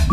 Your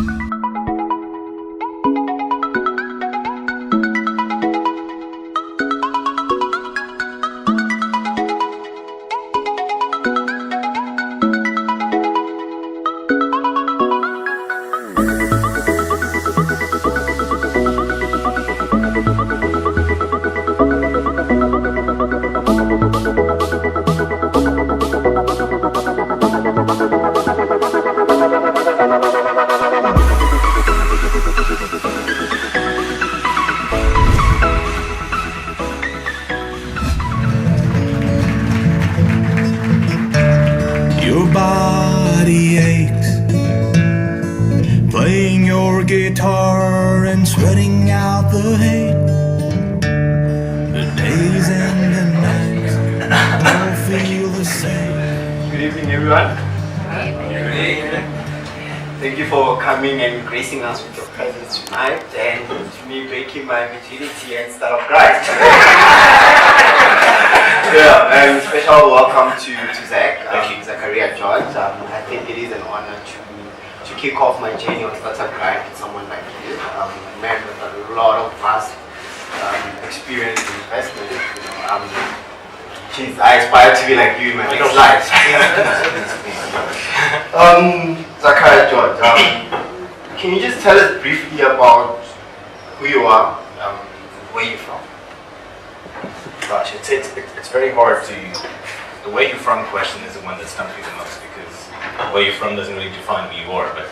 body aches, playing your guitar and sweating out the hate. The days and the nights all feel the same. Good evening, everyone. Good evening. Thank you for coming and gracing us with your presence tonight, and me breaking my virginity and start off right. Yeah, and special welcome to Zach, Zachariah George. I think it is an honor to kick off my journey on Startup Grind with someone like you, a man with a lot of vast experience in investment. Geez, I aspire to be like you in my next life. Zachariah George, can you just tell us briefly about who you are, where you're from? Gosh, it's very hard to. The where you're from question is the one that stumps me the most, because where you're from doesn't really define who you are. But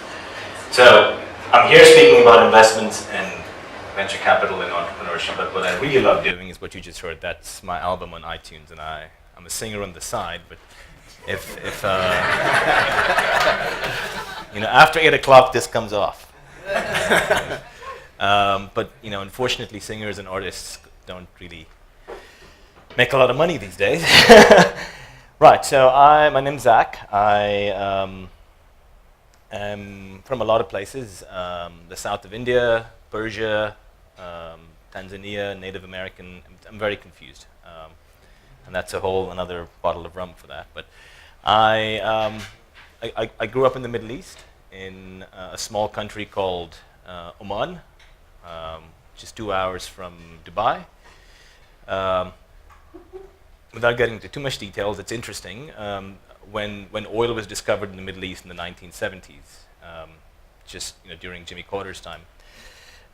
so I'm here speaking about investments and venture capital and entrepreneurship. But what I really love doing is what you just heard. That's my album on iTunes, and I'm a singer on the side. But if after 8 o'clock this comes off. But unfortunately, singers and artists don't really make a lot of money these days. Right, so my name's Zach. I am from a lot of places, the south of India, Persia, Tanzania, Native American. I'm very confused. And that's a whole another bottle of rum for that. But I grew up in the Middle East, in a small country called Oman, just 2 hours from Dubai. Without getting into too much details, it's interesting. When oil was discovered in the Middle East in the 1970s, during Jimmy Carter's time,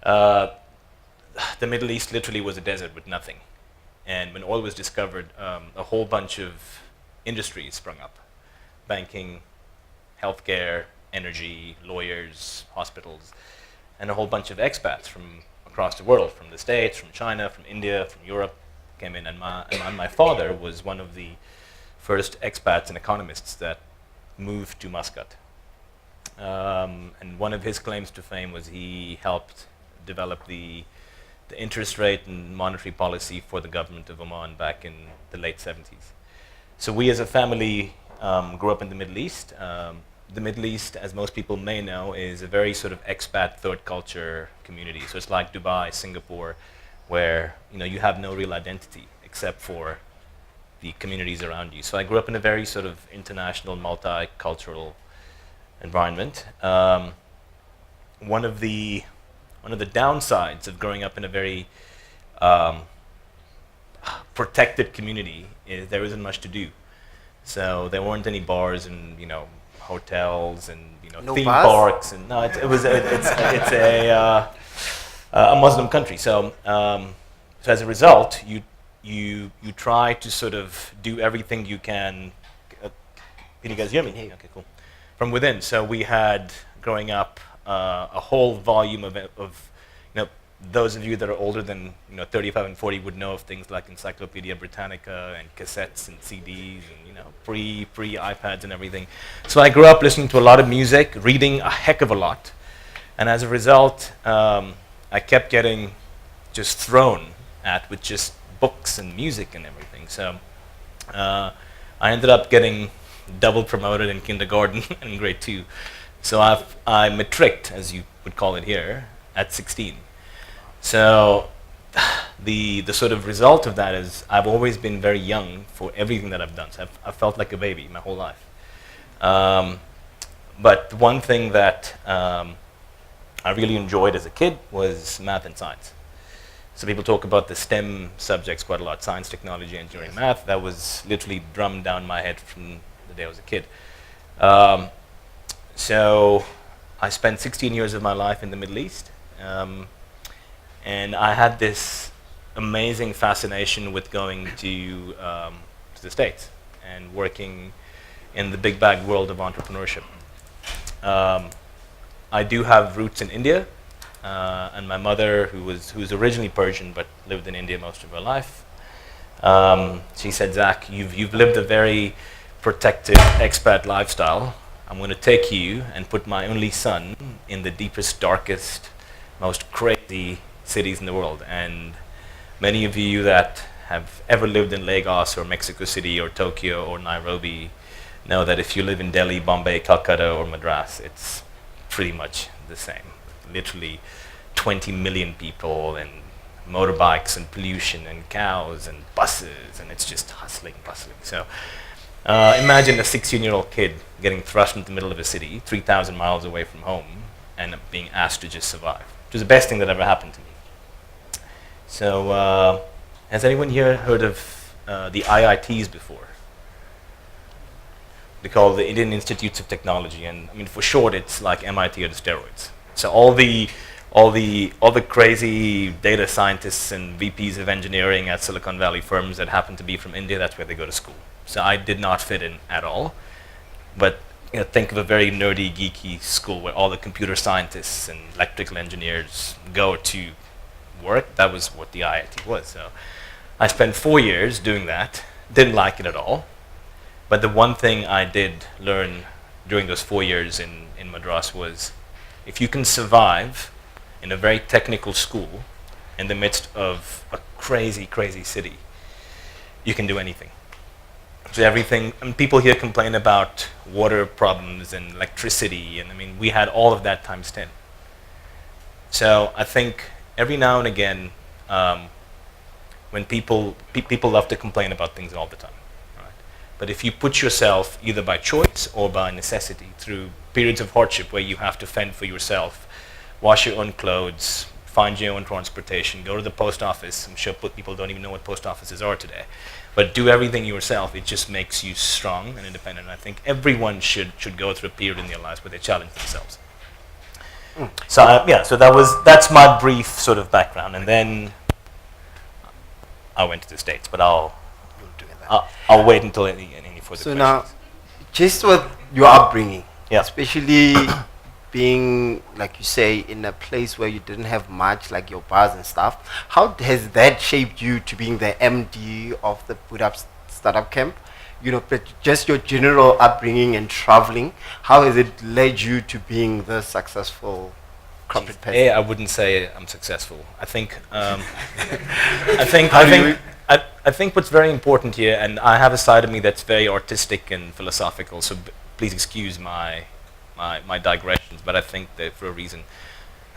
the Middle East literally was a desert with nothing. And when oil was discovered, a whole bunch of industries sprung up: banking, healthcare, energy, lawyers, hospitals, and a whole bunch of expats from across the world, from the States, from China, from India, from Europe, came in, and my father was one of the first expats and economists that moved to Muscat. And one of his claims to fame was he helped develop the interest rate and monetary policy for the government of Oman back in the late 70s. So we as a family grew up in the Middle East. The Middle East, as most people may know, is a very sort of expat third culture community. So it's like Dubai, Singapore, where you have no real identity except for the communities around you. So I grew up in a very sort of international, multicultural environment. One of the downsides of growing up in a very protected community is there isn't much to do. So there weren't any bars and hotels and No theme bars? parks, and no, it's a Muslim country. So as a result, you try to sort of do everything you can. Can you guys hear me? Hey, okay, cool. From within. So we had, growing up, a whole volume of those of you that are older than 35 and 40 would know of things like Encyclopedia Britannica and cassettes and CDs and pre iPads and everything. So I grew up listening to a lot of music, reading a heck of a lot, and as a result, I kept getting just thrown at with just books and music and everything. So I ended up getting double promoted in kindergarten and in grade 2. So I matricked, as you would call it here, at 16. So the sort of result of that is I've always been very young for everything that I've done. So I've felt like a baby my whole life. But one thing that I really enjoyed as a kid was math and science. So people talk about the STEM subjects quite a lot: science, technology, engineering, math. That was literally drummed down my head from the day I was a kid. So I spent 16 years of my life in the Middle East, and I had this amazing fascination with going to the States and working in the big bag world of entrepreneurship. I do have roots in India, and my mother, who's originally Persian but lived in India most of her life, she said, "Zach, you've lived a very protected expat lifestyle. I'm going to take you and put my only son in the deepest, darkest, most crazy cities in the world." And many of you that have ever lived in Lagos or Mexico City or Tokyo or Nairobi know that if you live in Delhi, Bombay, Calcutta or Madras, it's pretty much the same. Literally 20 million people and motorbikes and pollution and cows and buses, and it's just hustling, bustling. So imagine a 16-year-old kid getting thrust into the middle of a city 3,000 miles away from home and being asked to just survive. It was the best thing that ever happened to me. So has anyone here heard of the IITs before? They call the Indian Institutes of Technology, and I mean, for short, it's like MIT or the steroids. So all the crazy data scientists and VPs of engineering at Silicon Valley firms that happen to be from India, that's where they go to school. So I did not fit in at all. But think of a very nerdy, geeky school where all the computer scientists and electrical engineers go to work. That was what the IIT was. So I spent 4 years doing that. Didn't like it at all. But the one thing I did learn during those 4 years in Madras was, if you can survive in a very technical school in the midst of a crazy, crazy city, you can do anything. So everything, and people here complain about water problems and electricity, and I mean, we had all of that times 10. So I think every now and again, when people love to complain about things all the time, right? But if you put yourself, either by choice or by necessity, through periods of hardship where you have to fend for yourself, wash your own clothes, find your own transportation, go to the post office. I'm sure people don't even know what post offices are today. But do everything yourself. It just makes you strong and independent. I think everyone should go through a period in their lives where they challenge themselves. So so that's my brief sort of background, and then I went to the States. But I'll wait until any further questions. So now, just with your upbringing, Yeah. especially being, like you say, in a place where you didn't have much, like your bars and stuff, how has that shaped you to being the MD of the Boot Up Startup Camp? But just your general upbringing and traveling, how has it led you to being the successful corporate person? I wouldn't say I'm successful. I think I think what's very important here, and I have a side of me that's very artistic and philosophical, so please excuse my digressions, but I think that for a reason.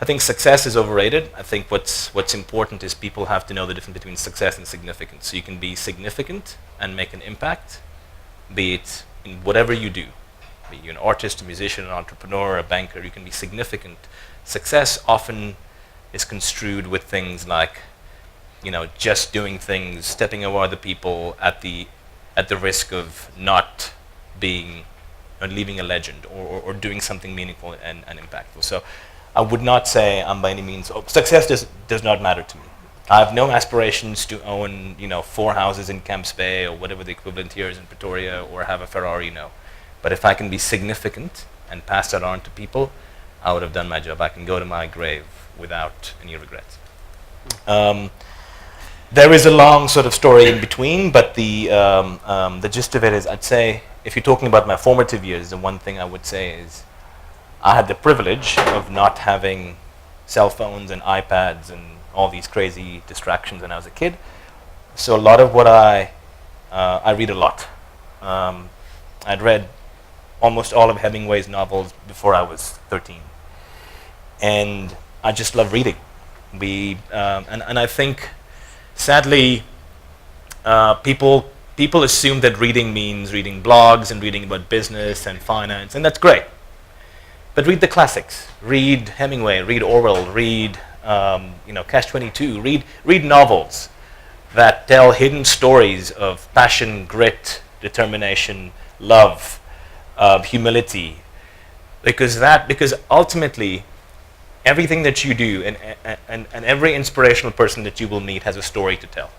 I think success is overrated. I think what's important is people have to know the difference between success and significance. So you can be significant and make an impact, be it in whatever you do. Be you an artist, a musician, an entrepreneur, a banker, you can be significant. Success often is construed with things like, just doing things, stepping over other people at the risk of not being or leaving a legend or doing something meaningful and impactful. So I would not say I'm by any means, success does not matter to me. I have no aspirations to own, 4 houses in Camps Bay or whatever the equivalent here is in Pretoria, or have a Ferrari, no. But if I can be significant and pass that on to people, I would have done my job. I can go to my grave without any regrets. There is a long sort of story in between, but the gist of it is, I'd say, if you're talking about my formative years, the one thing I would say is I had the privilege of not having cell phones and iPads and all these crazy distractions when I was a kid. So a lot of what I read a lot. I'd read almost all of Hemingway's novels before I was 13. And I just love reading. And I think, sadly, people assume that reading means reading blogs and reading about business and finance, and that's great. But read the classics. Read Hemingway, read Orwell, read Catch-22, read novels that tell hidden stories of passion, grit, determination, love, humility. Because ultimately, everything that you do and every inspirational person that you will meet has a story to tell.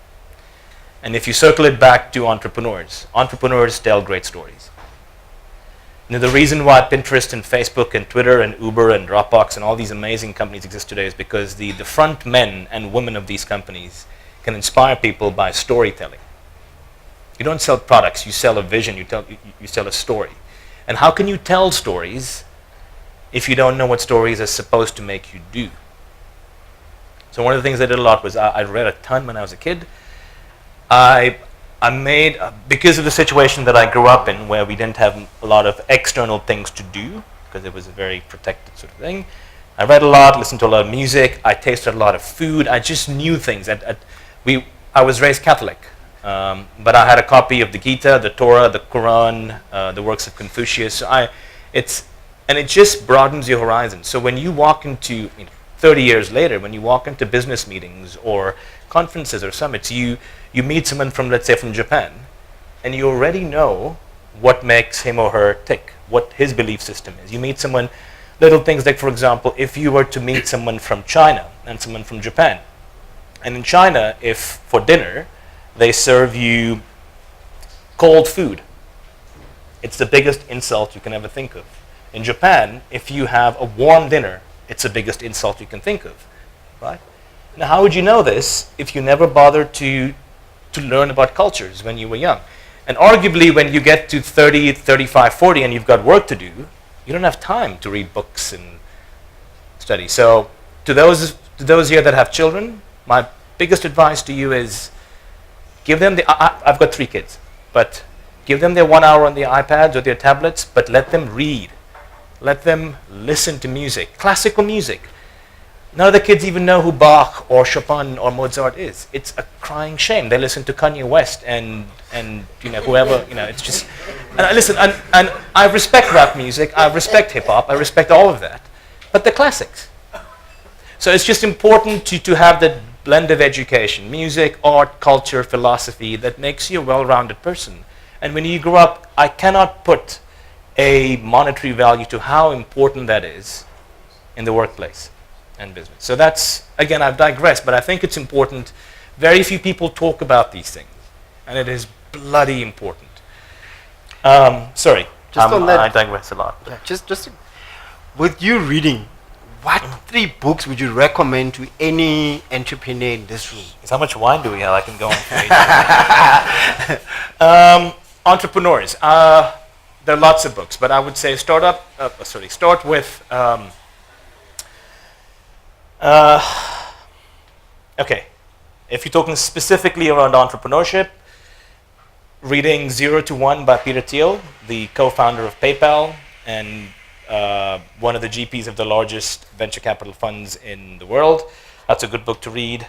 And if you circle it back to entrepreneurs tell great stories. The reason why Pinterest and Facebook and Twitter and Uber and Dropbox and all these amazing companies exist today is because the front men and women of these companies can inspire people by storytelling. You don't sell products, you sell a vision, you sell a story. And how can you tell stories if you don't know what stories are supposed to make you do? So one of the things I did a lot was I read a ton when I was a kid. I made, because of the situation that I grew up in, where we didn't have a lot of external things to do, because it was a very protected sort of thing, I read a lot, listened to a lot of music, I tasted a lot of food, I just knew things. I was raised Catholic, but I had a copy of the Gita, the Torah, the Quran, the works of Confucius. And it just broadens your horizon. So when you walk into, 30 years later, when you walk into business meetings or conferences or summits, you meet someone from, let's say, from Japan, and you already know what makes him or her tick, what his belief system is. You meet someone, little things like, for example, if you were to meet someone from China and someone from Japan, and in China, if for dinner, they serve you cold food, it's the biggest insult you can ever think of. In Japan, if you have a warm dinner, it's the biggest insult you can think of, right? Now, how would you know this if you never bothered to learn about cultures when you were young? And arguably, when you get to 30, 35, 40, and you've got work to do, you don't have time to read books and study. So to those here that have children, my biggest advice to you is give them I've got 3 kids, but give them their 1 hour on their iPads or their tablets, but let them read. Let them listen to music, classical music. None of the kids even know who Bach or Chopin or Mozart is. It's a crying shame. They listen to Kanye West and whoever, it's just, and listen, and I respect rap music, I respect hip hop, I respect all of that, but the classics. So it's just important to have that blend of education, music, art, culture, philosophy, that makes you a well-rounded person. And when you grow up, I cannot put a monetary value to how important that is in the workplace and business. So that's, again, I've digressed, but I think it's important. Very few people talk about these things, and it is bloody important. Sorry, I digress a lot. Yeah, just with you reading, what 3 books would you recommend to any entrepreneur in this room? How much wine do we have? I can go on. Entrepreneurs. There are lots of books, but I would say start with, okay, if you're talking specifically around entrepreneurship, reading 0 to 1 by Peter Thiel, the co-founder of PayPal and one of the GPs of the largest venture capital funds in the world. That's a good book to read.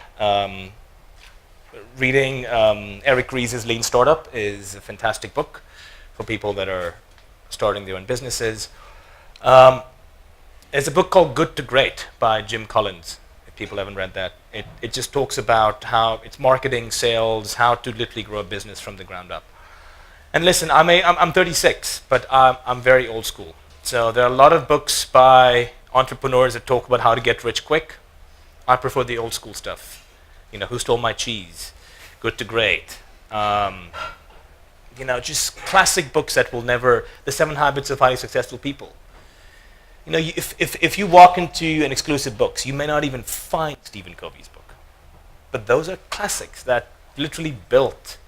Reading Eric Ries's Lean Startup is a fantastic book for people that are starting their own businesses. There's a book called Good to Great by Jim Collins, if people haven't read that. It just talks about how it's marketing, sales, how to literally grow a business from the ground up. And listen, I'm 36, but I'm very old school. So there are a lot of books by entrepreneurs that talk about how to get rich quick. I prefer the old school stuff. Who Stole My Cheese, Good to Great. Just classic books that will never, The 7 Habits of Highly Successful People. If you walk into an exclusive books, you may not even find Stephen Covey's book. But those are classics that literally built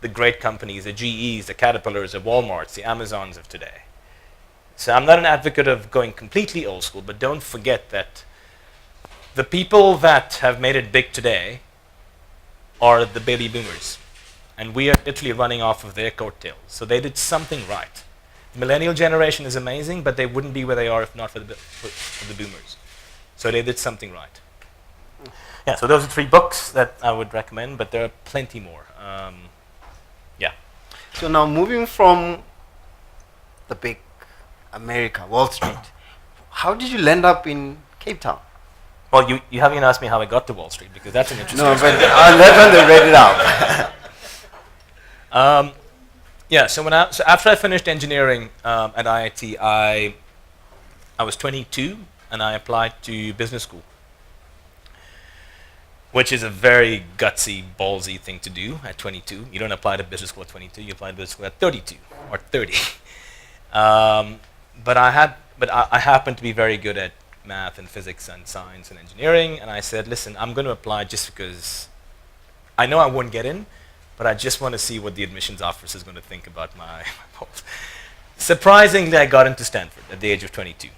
the great companies, the GEs, the Caterpillars, the Walmarts, the Amazons of today. So I'm not an advocate of going completely old school, but don't forget that the people that have made it big today are the baby boomers. And we are literally running off of their coattails. So they did something right. The millennial generation is amazing, but they wouldn't be where they are if not for the boomers. So they did something right. Yeah, so those are 3 books that I would recommend, but there are plenty more. Yeah. So now moving from the big America, Wall Street, how did you land up in Cape Town? Well, you haven't asked me how I got to Wall Street, because that's an interesting No, story. but let one read it out. Yeah, so after I finished engineering at IIT, I was 22 and I applied to business school, which is a very gutsy, ballsy thing to do at 22. You don't apply to business school at 22, you apply to business school at 32 or 30. But I happened to be very good at math and physics and science and engineering, and I said, listen, I'm going to apply just because I know I won't get in, but I just want to see what the admissions office is going to think about my polls. Surprisingly, I got into Stanford at the age of 22.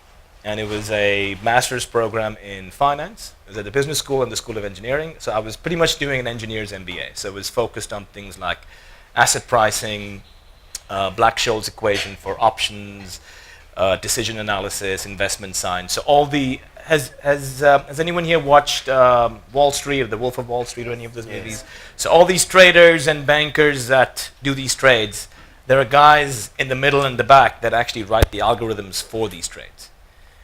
And it was a master's program in finance. It was at the business school and the School of Engineering. So I was pretty much doing an engineer's MBA. So it was focused on things like asset pricing, Black-Scholes equation for options, decision analysis, investment science. So all the has anyone here watched Wall Street or The Wolf of Wall Street or any of those movies? So all these traders and bankers that do these trades, there are guys in the middle and the back that actually write the algorithms for these trades.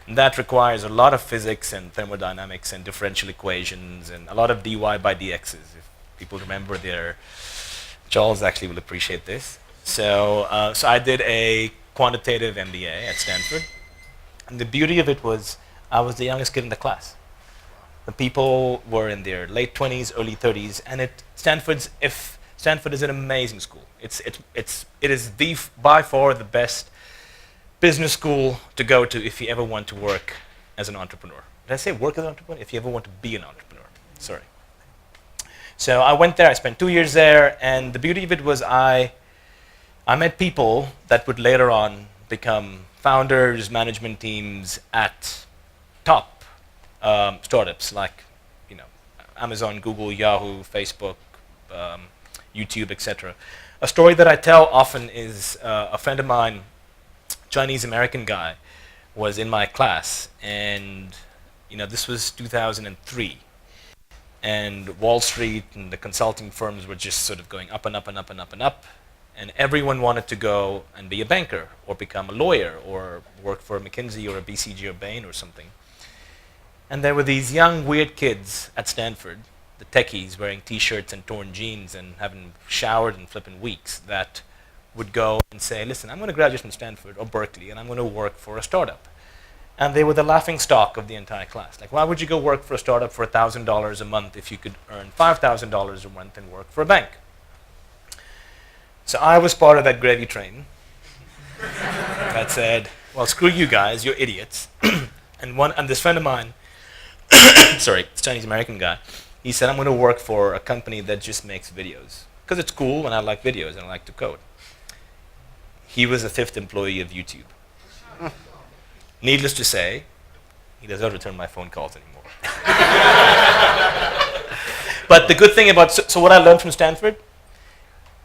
And that requires a lot of physics and thermodynamics and differential equations and a lot of dy by dx's. If people remember their, Charles actually will appreciate this. So I did a quantitative MBA at Stanford. And the beauty of it was I was the youngest kid in the class. The people were in their late 20s, early 30s, and Stanford is an amazing school. It is by far the best business school to go to if you ever want to work as an entrepreneur. Did I say work as an entrepreneur? If you ever want to be an entrepreneur. Sorry. So I went there, I spent 2 years there, and the beauty of it was I met people that would later on become founders, management teams at top startups like Amazon, Google, Yahoo, Facebook, YouTube, etc. A story that I tell often is a friend of mine, Chinese-American guy, was in my class, and this was 2003, and Wall Street and the consulting firms were just sort of going up and up and up and up and up, and everyone wanted to go and be a banker or become a lawyer or work for McKinsey or a BCG or Bain or something. And there were these young weird kids at Stanford, the techies wearing t-shirts and torn jeans and haven't showered in flipping weeks, that would go and say, listen, I'm going to graduate from Stanford or Berkeley and I'm going to work for a startup. And they were the laughing stock of the entire class. Like, why would you go work for a startup for $1,000 a month if you could earn $5,000 a month and work for a bank? So I was part of that gravy train that said, well, screw you guys, you're idiots. and this friend of mine, sorry, this Chinese-American guy, he said, I'm going to work for a company that just makes videos. Because it's cool and I like videos and I like to code. He was a 5th employee of YouTube. Needless to say, he does not return my phone calls anymore. But the good thing about, so what I learned from Stanford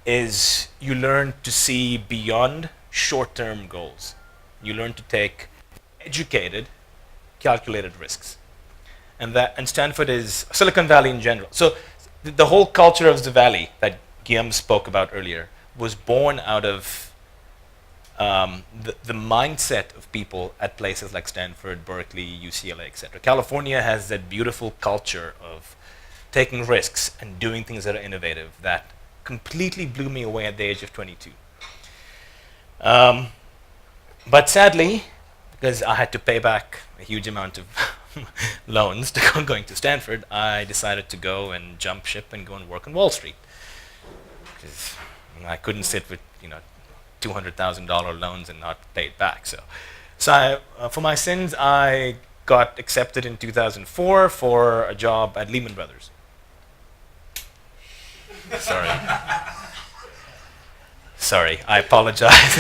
is you learn to see beyond short-term goals. You learn to take educated, calculated risks. And Stanford is Silicon Valley in general. So the whole culture of the Valley that Guillaume spoke about earlier was born out of the mindset of people at places like Stanford, Berkeley, UCLA, etc. California has that beautiful culture of taking risks and doing things that are innovative that completely blew me away at the age of 22. But sadly, because I had to pay back a huge amount of loans to going to Stanford, I decided to go and jump ship and go and work on Wall Street. Because I couldn't sit with $200,000 loans and not pay it back. So for my sins, I got accepted in 2004 for a job at Lehman Brothers. Sorry, I apologize.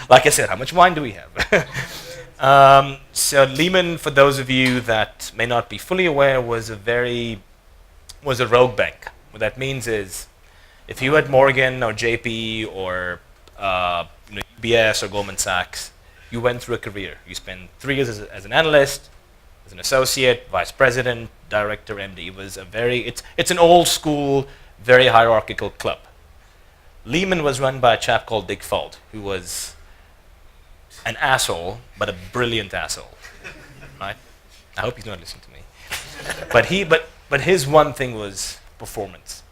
Like I said, how much wine do we have? So Lehman, for those of you that may not be fully aware, was a rogue bank. What that means is, if you had Morgan or JP or UBS or Goldman Sachs, you went through a career. You spent 3 years as an analyst, as an associate, vice president, director, MD. It was it's an old school, very hierarchical club. Lehman was run by a chap called Dick Fuld, who was an asshole, but a brilliant asshole, right? I hope he's not listening to me. But his one thing was performance.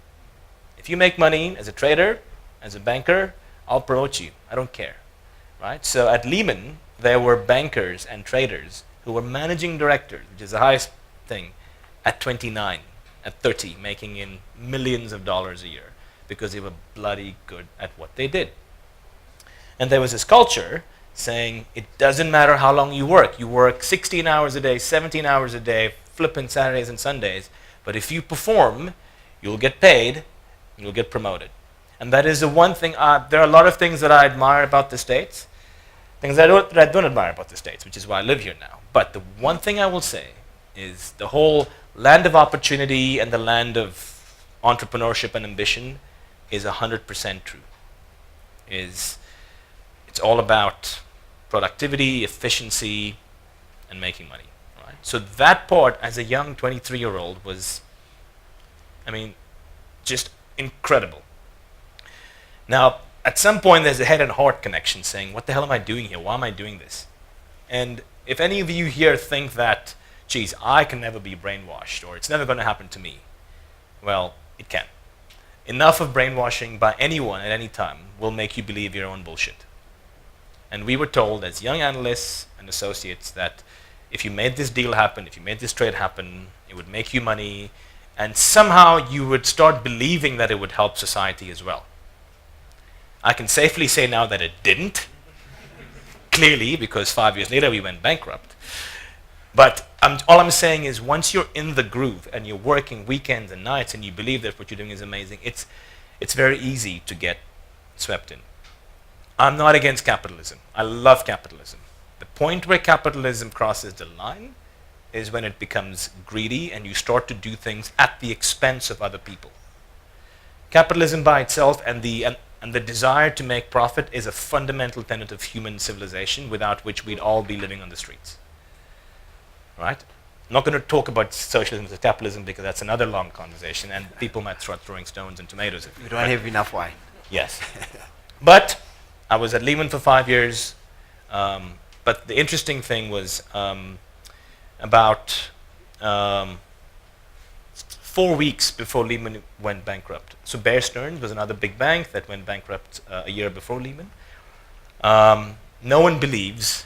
If you make money as a trader, as a banker, I'll promote you. I don't care, right? So at Lehman, there were bankers and traders who were managing directors, which is the highest thing, at 29, at 30, making in millions of dollars a year because they were bloody good at what they did. And there was this culture saying it doesn't matter how long you work 16 hours a day, 17 hours a day, flipping Saturdays and Sundays, but if you perform, you'll get paid, you'll get promoted. And that is the one thing, there are a lot of things that I admire about the States, things that I don't admire about the States, which is why I live here now. But the one thing I will say is the whole land of opportunity and the land of entrepreneurship and ambition is 100% true. It's all about productivity, efficiency, and making money. Right? So that part, as a young 23-year-old, was, just incredible. Now, at some point, there's a head and heart connection saying, what the hell am I doing here? Why am I doing this? And if any of you here think that, geez, I can never be brainwashed, or it's never going to happen to me, well, it can. Enough of brainwashing by anyone at any time will make you believe your own bullshit. And we were told as young analysts and associates that if you made this deal happen, if you made this trade happen, it would make you money, and somehow you would start believing that it would help society as well. I can safely say now that it didn't, clearly, because 5 years later we went bankrupt. But all I'm saying is once you're in the groove and you're working weekends and nights and you believe that what you're doing is amazing, it's very easy to get swept in. I'm not against capitalism. I love capitalism. The point where capitalism crosses the line is when it becomes greedy and you start to do things at the expense of other people. Capitalism by itself and the desire to make profit is a fundamental tenet of human civilization without which we'd all be living on the streets. Right? I'm not going to talk about socialism as capitalism because that's another long conversation and people might start throwing stones and tomatoes at me. We don't have enough wine. Yes. But I was at Lehman for 5 years. But the interesting thing was about 4 weeks before Lehman went bankrupt. So Bear Stearns was another big bank that went bankrupt a year before Lehman. Everyone believes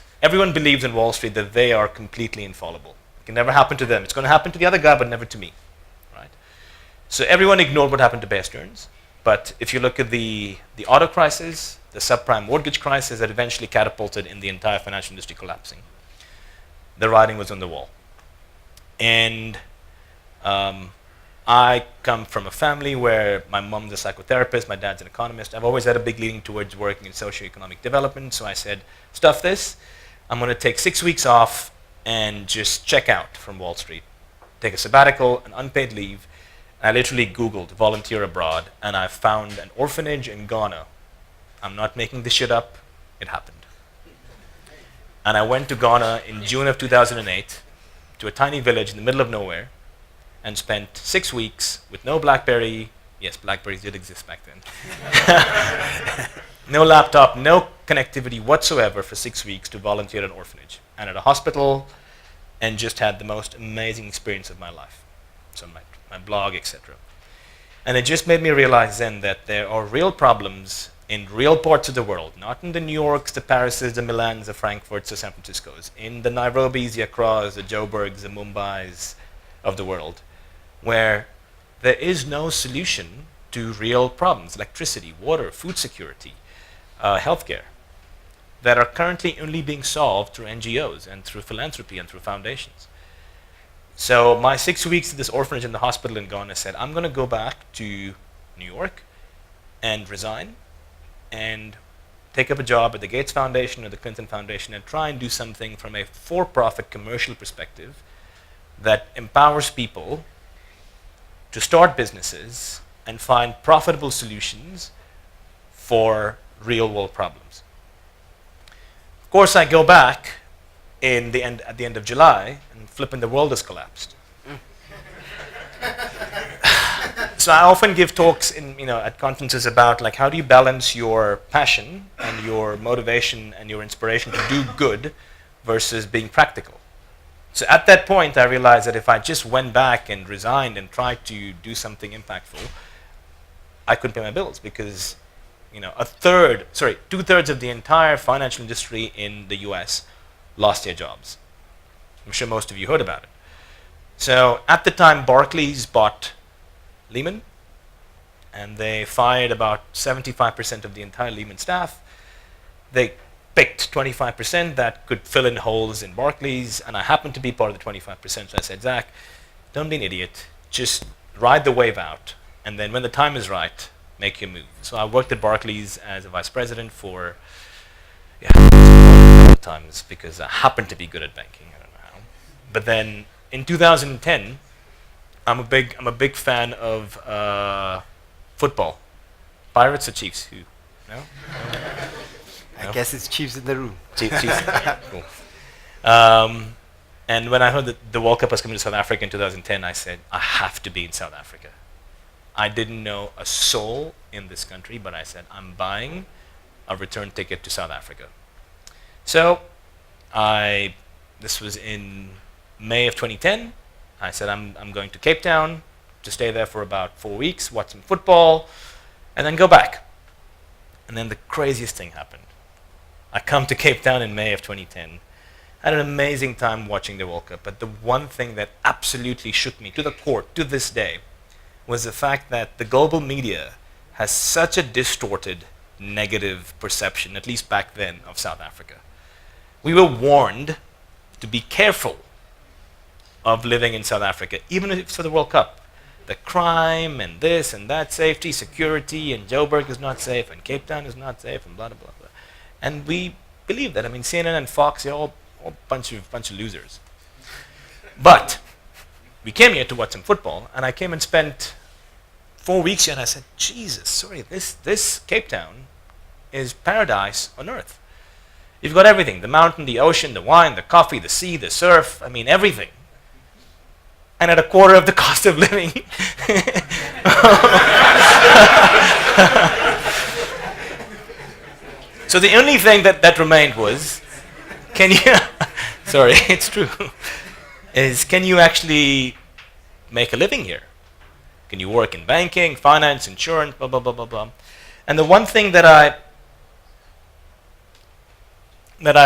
in Wall Street that they are completely infallible. It can never happen to them. It's going to happen to the other guy, but never to me. Right? So everyone ignored what happened to Bear Stearns. But if you look at the auto crisis, the subprime mortgage crisis that eventually catapulted in the entire financial industry collapsing, the writing was on the wall. And I come from a family where my mom's a psychotherapist, my dad's an economist. I've always had a big leaning towards working in socioeconomic development, so I said, stuff this. I'm going to take 6 weeks off and just check out from Wall Street. Take a sabbatical, an unpaid leave. I literally Googled volunteer abroad, and I found an orphanage in Ghana. I'm not making this shit up. It happened. And I went to Ghana in June of 2008 to a tiny village in the middle of nowhere and spent 6 weeks with no BlackBerry. Yes, BlackBerries did exist back then. No laptop, no connectivity whatsoever for 6 weeks to volunteer at an orphanage and at a hospital, and just had the most amazing experience of my life. So my blog, etc. And it just made me realize then that there are real problems in real parts of the world, not in the New Yorks, the Parises, the Milans, the Frankfurts, the San Franciscos, in the Nairobis, the Accras, the Joburgs, the Mumbais of the world, where there is no solution to real problems, electricity, water, food security, healthcare, that are currently only being solved through NGOs and through philanthropy and through foundations. So my 6 weeks at this orphanage in the hospital in Ghana said, I'm going to go back to New York and resign and take up a job at the Gates Foundation or the Clinton Foundation and try and do something from a for-profit commercial perspective that empowers people to start businesses and find profitable solutions for real-world problems. Of course, I go back at the end of July, and flipping the world has collapsed. So I often give talks at conferences about like how do you balance your passion and your motivation and your inspiration to do good versus being practical. So at that point, I realized that if I just went back and resigned and tried to do something impactful, I couldn't pay my bills because, two-thirds of the entire financial industry in the US lost their jobs. I'm sure most of you heard about it. So at the time, Barclays bought Lehman, and they fired about 75% of the entire Lehman staff. They picked 25% that could fill in holes in Barclays, and I happened to be part of the 25%. So I said, Zach, don't be an idiot. Just ride the wave out, and then when the time is right, make your move. So I worked at Barclays as a vice president for times because I happened to be good at banking. I don't know how. But then in 2010, I'm a big fan of football. Pirates or Chiefs? Who? No? I guess it's Chiefs in the room. Chiefs. Cool. And when I heard that the World Cup was coming to South Africa in 2010, I said, I have to be in South Africa. I didn't know a soul in this country, but I said, I'm buying a return ticket to South Africa. So this was in May of 2010. I said, I'm going to Cape Town to stay there for about 4 weeks, watch some football, and then go back. And then the craziest thing happened. I come to Cape Town in May of 2010. I had an amazing time watching the World Cup, but the one thing that absolutely shook me to the core to this day was the fact that the global media has such a distorted, negative perception, at least back then, of South Africa. We were warned to be careful of living in South Africa, even if it's for the World Cup. The crime and this and that, safety, security, and Joburg is not safe, and Cape Town is not safe, and blah, blah, blah, blah. And we believe that. I mean, CNN and Fox, they're all a bunch of losers. But we came here to watch some football, and I came and spent 4 weeks here, and I said, Jesus, sorry, this Cape Town is paradise on earth. You've got everything, the mountain, the ocean, the wine, the coffee, the sea, the surf, I mean, everything. And at a quarter of the cost of living. So the only thing that remained was, can you, sorry, it's true, is can you actually make a living here? Can you work in banking, finance, insurance, blah, blah, blah, blah, blah. And the one thing that I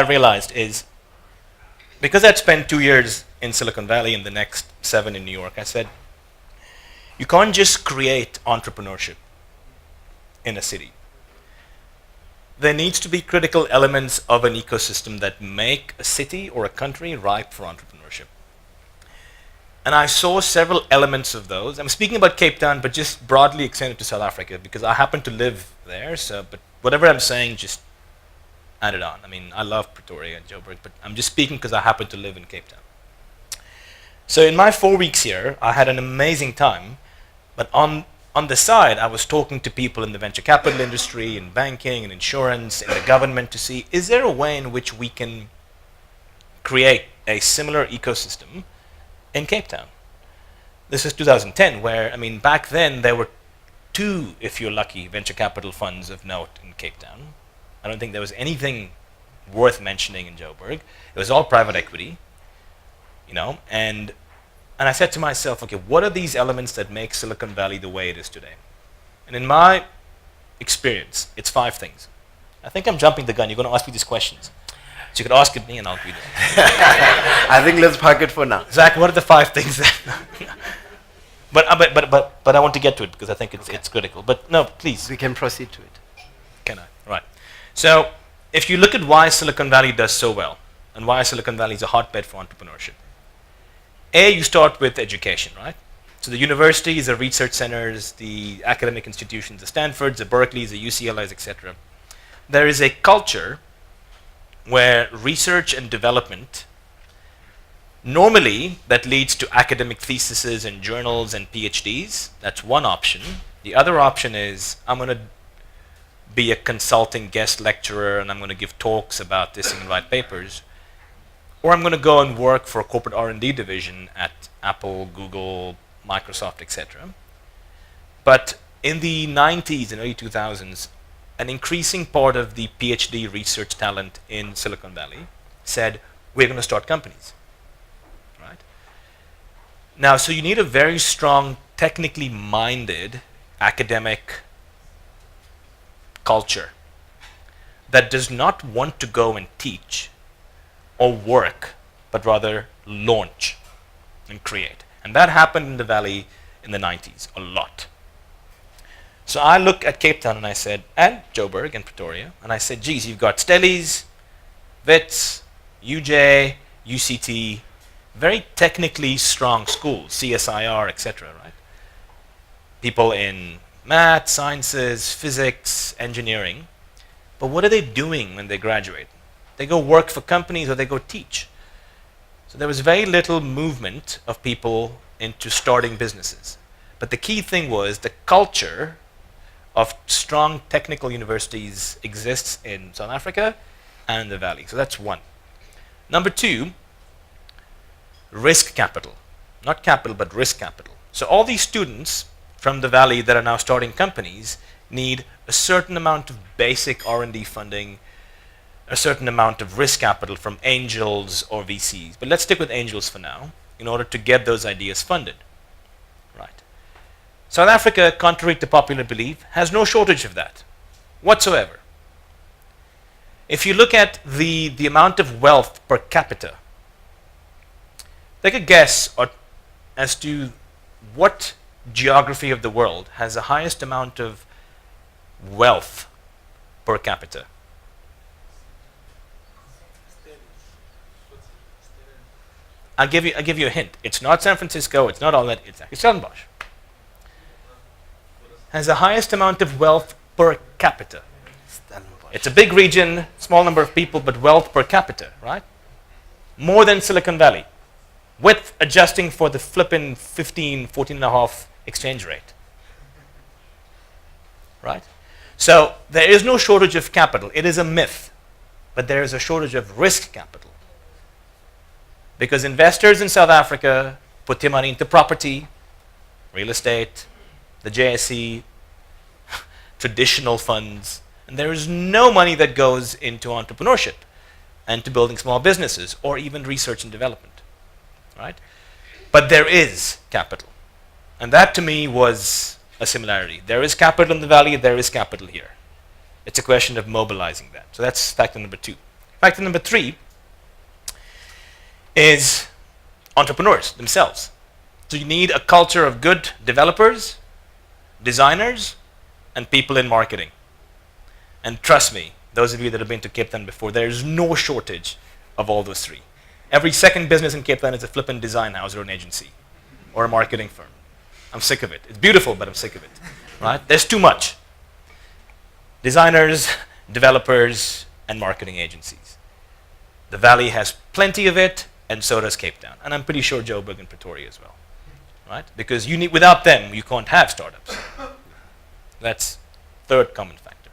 realized is, because I'd spent 2 years in Silicon Valley and the next 7 in New York, I said, you can't just create entrepreneurship in a city. There needs to be critical elements of an ecosystem that make a city or a country ripe for entrepreneurship. And I saw several elements of those. I'm speaking about Cape Town, but just broadly extended to South Africa, because I happen to live there, but whatever I'm saying, just add it on. I mean, I love Pretoria and Joburg, but I'm just speaking because I happen to live in Cape Town. So in my 4 weeks here, I had an amazing time, but on the side, I was talking to people in the venture capital industry, in banking, in insurance, in the government to see, is there a way in which we can create a similar ecosystem in Cape Town? This is 2010, where, I mean, back then there were 2, if you're lucky, venture capital funds of note in Cape Town. I don't think there was anything worth mentioning in Joburg. It was all private equity, and I said to myself, okay, what are these elements that make Silicon Valley the way it is today? And in my experience, it's 5 things. I think I'm jumping the gun. You're going to ask me these questions. So you could ask it me and I'll read it. I think let's park it for now. Zach, what are the 5 things that... but I want to get to it because I think it's critical. But no, please. We can proceed to it. Can I? Right. So if you look at why Silicon Valley does so well and why Silicon Valley is a hotbed for entrepreneurship, you start with education, right? So the universities, the research centers, the academic institutions, the Stanfords, the Berkeleys, the UCLAs, etc. There is a culture where research and development, normally that leads to academic theses and journals and PhDs. That's one option. The other option is, I'm going to be a consulting guest lecturer and I'm going to give talks about this and write papers. Or I'm going to go and work for a corporate R&D division at Apple, Google, Microsoft, etc. But in the 90s and early 2000s, an increasing part of the PhD research talent in Silicon Valley said, we're going to start companies. Right? Now, so you need a very strong, technically minded academic culture that does not want to go and teach or work, but rather launch and create. And that happened in the Valley in the 90s a lot. So I look at Cape Town and I said, and Joburg and Pretoria, and I said, geez, you've got Stellies, Wits, UJ, UCT, very technically strong schools, CSIR, etc., right? People in math, sciences, physics, engineering. But what are they doing when they graduate? They go work for companies or they go teach. So there was very little movement of people into starting businesses. But the key thing was the culture of strong technical universities exists in South Africa and the Valley. So that's one. Number two, risk capital. Not capital, but risk capital. So all these students from the Valley that are now starting companies need a certain amount of basic R&D funding, a certain amount of risk capital from angels or VCs. But let's stick with angels for now in order to get those ideas funded. Right. South Africa, contrary to popular belief, has no shortage of that whatsoever. If you look at the amount of wealth per capita, take a guess as to what geography of the world has the highest amount of wealth per capita. I'll give you a hint. It's not San Francisco, it's not all that, it's actually Stellenbosch. Has the highest amount of wealth per capita. It's a big region, small number of people, but wealth per capita, right? More than Silicon Valley, with adjusting for the flippin' 14.5 exchange rate. Right? So there is no shortage of capital. It is a myth, but there is a shortage of risk capital. Because investors in South Africa put their money into property, real estate, the JSE, traditional funds, and there is no money that goes into entrepreneurship and to building small businesses or even research and development, right? But there is capital. And that to me was a similarity. There is capital in the Valley, there is capital here. It's a question of mobilizing that. So that's factor number two. Factor number three is entrepreneurs themselves. So you need a culture of good developers, designers, and people in marketing. And trust me, those of you that have been to Cape Town before, there's no shortage of all those three. Every second business in Cape Town is a flippin' design house or an agency or a marketing firm. I'm sick of it. It's beautiful, but I'm sick of it. Right? There's too much. Designers, developers, and marketing agencies. The Valley has plenty of it, and so does Cape Town. And I'm pretty sure Joburg and Pretoria as well. Right? Because you need, without them, you can't have startups. That's third common factor.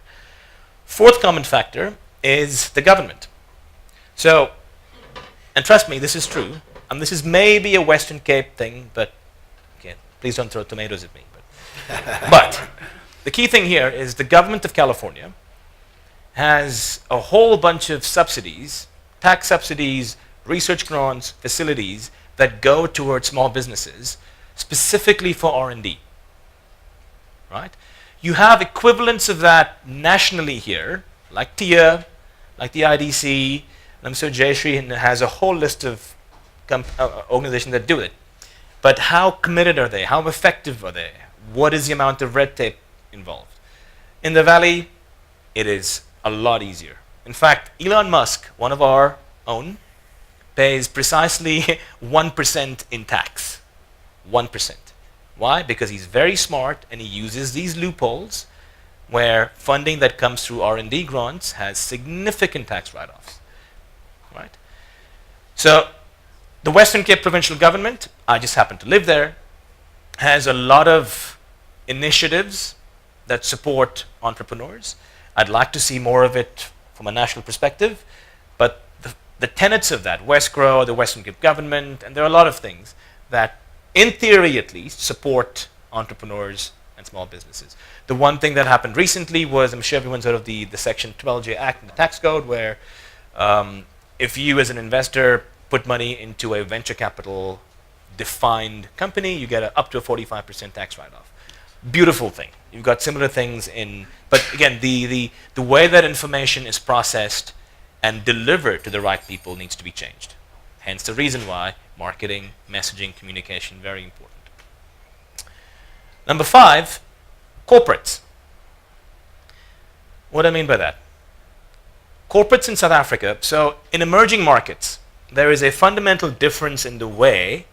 Fourth common factor is the government. So, and trust me, this is true. And this is maybe a Western Cape thing, but okay, please don't throw tomatoes at me. But the key thing here is the government of California has a whole bunch of subsidies, tax subsidies, research grants, facilities that go towards small businesses specifically for R&D. Right? You have equivalents of that nationally here, like TIA, like the IDC, and I'm sure Jayashree has a whole list of organizations that do it. But how committed are they? How effective are they? What is the amount of red tape involved? In the Valley, it is a lot easier. In fact, Elon Musk, one of our own, pays precisely 1% in tax. 1%. Why? Because he's very smart and he uses these loopholes where funding that comes through R&D grants has significant tax write-offs. Right? So the Western Cape provincial government, I just happen to live there, has a lot of initiatives that support entrepreneurs. I'd like to see more of it from a national perspective, but the tenets of that, Westgrow, the Western Cape government, and there are a lot of things that, in theory at least, support entrepreneurs and small businesses. The one thing that happened recently was, I'm sure everyone's heard of the Section 12J Act in the tax code, where if you as an investor put money into a venture capital defined company, you get up to a 45% tax write-off. Beautiful thing. You've got similar things in, but again, the way that information is processed and delivered to the right people needs to be changed. Hence the reason why marketing, messaging, communication, very important. Number 5, corporates. What do I mean by that? Corporates in South Africa, so in emerging markets, there is a fundamental difference in the way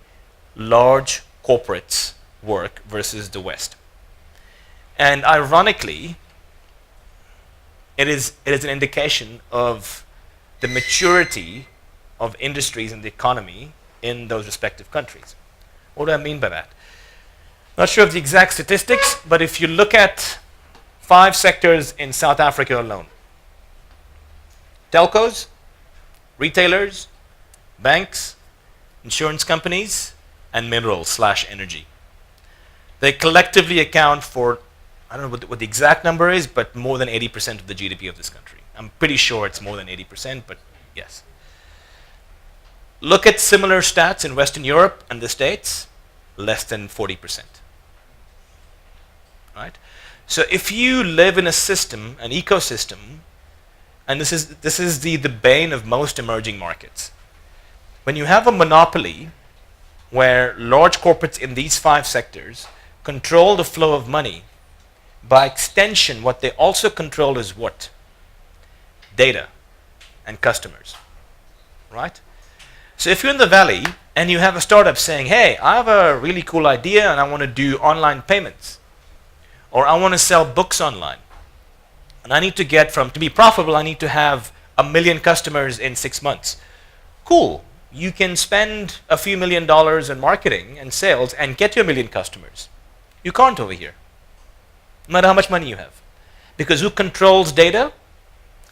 large corporates work versus the West. And ironically, it is an indication of the maturity of industries and the economy in those respective countries. What do I mean by that? Not sure of the exact statistics, but if you look at 5 sectors in South Africa alone: telcos, retailers, banks, insurance companies, and minerals/energy. They collectively account for, I don't know what the exact number is, but more than 80% of the GDP of this country. I'm pretty sure it's more than 80%, but yes. Look at similar stats in Western Europe and the States, less than 40%. Right? So if you live in a system, an ecosystem, and this is the bane of most emerging markets. When you have a monopoly where large corporates in these 5 sectors control the flow of money, by extension, what they also control is what? Data and customers, right? So if you're in the valley and you have a startup saying, hey, I have a really cool idea and I want to do online payments, or I want to sell books online, and I need to get to be profitable, I need to have 1 million customers in 6 months. Cool. You can spend a few $1 million in marketing and sales and get your 1 million customers. You can't over here, no matter how much money you have. Because who controls data?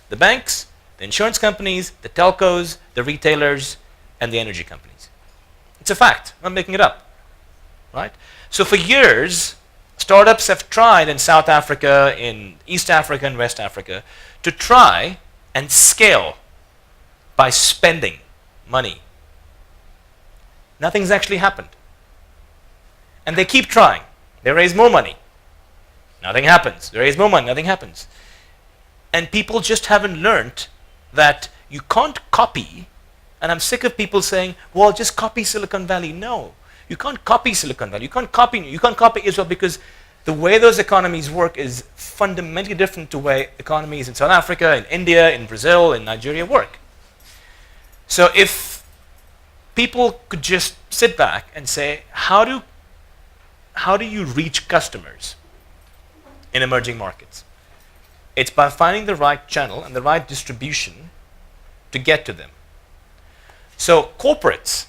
The banks, the insurance companies, the telcos, the retailers, and the energy companies. It's a fact. I'm making it up. Right? So for years, startups have tried in South Africa, in East Africa, and West Africa to try and scale by spending money. Nothing's actually happened. And they keep trying. They raise more money. Nothing happens. They raise more money. Nothing happens. And people just haven't learned that you can't copy. And I'm sick of people saying, well, just copy Silicon Valley. No, you can't copy Silicon Valley. You can't copy Israel, because the way those economies work is fundamentally different to the way economies in South Africa, in India, in Brazil, in Nigeria work. So if people could just sit back and say, how do you reach customers in emerging markets? It's by finding the right channel and the right distribution to get to them. So corporates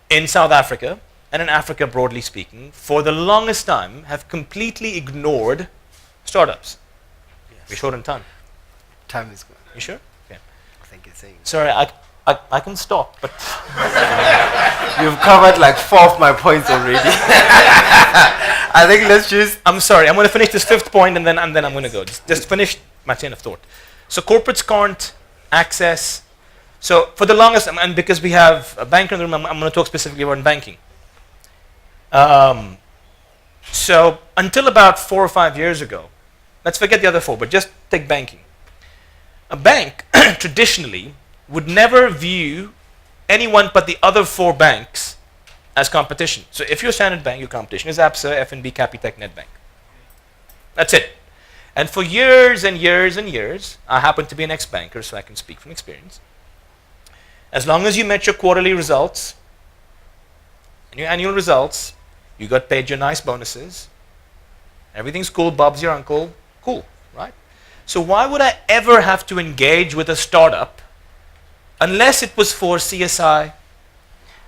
in South Africa and in Africa broadly speaking, for the longest time, have completely ignored startups. Yes. We're short on time. Time is good. You sure? Okay. I think it's saying. Sorry, I can stop, but You've covered like 4 of my points already. I think let's just. I'm sorry. I'm going to finish this 5th point, and then I'm going to go. Just finish my chain of thought. So corporates can't access. So for the longest, and because we have a banker in the room, I'm going to talk specifically about banking. So until about 4 or 5 years ago, let's forget the other 4, but just take banking. A bank traditionally would never view anyone but the other 4 banks as competition. So if you're Standard Bank, your competition is ABSA, FNB, Capitec, Nedbank. That's it. And for years and years and years, I happen to be an ex-banker, so I can speak from experience. As long as you met your quarterly results and your annual results, you got paid your nice bonuses, everything's cool, Bob's your uncle, cool, right? So why would I ever have to engage with a startup unless it was for CSI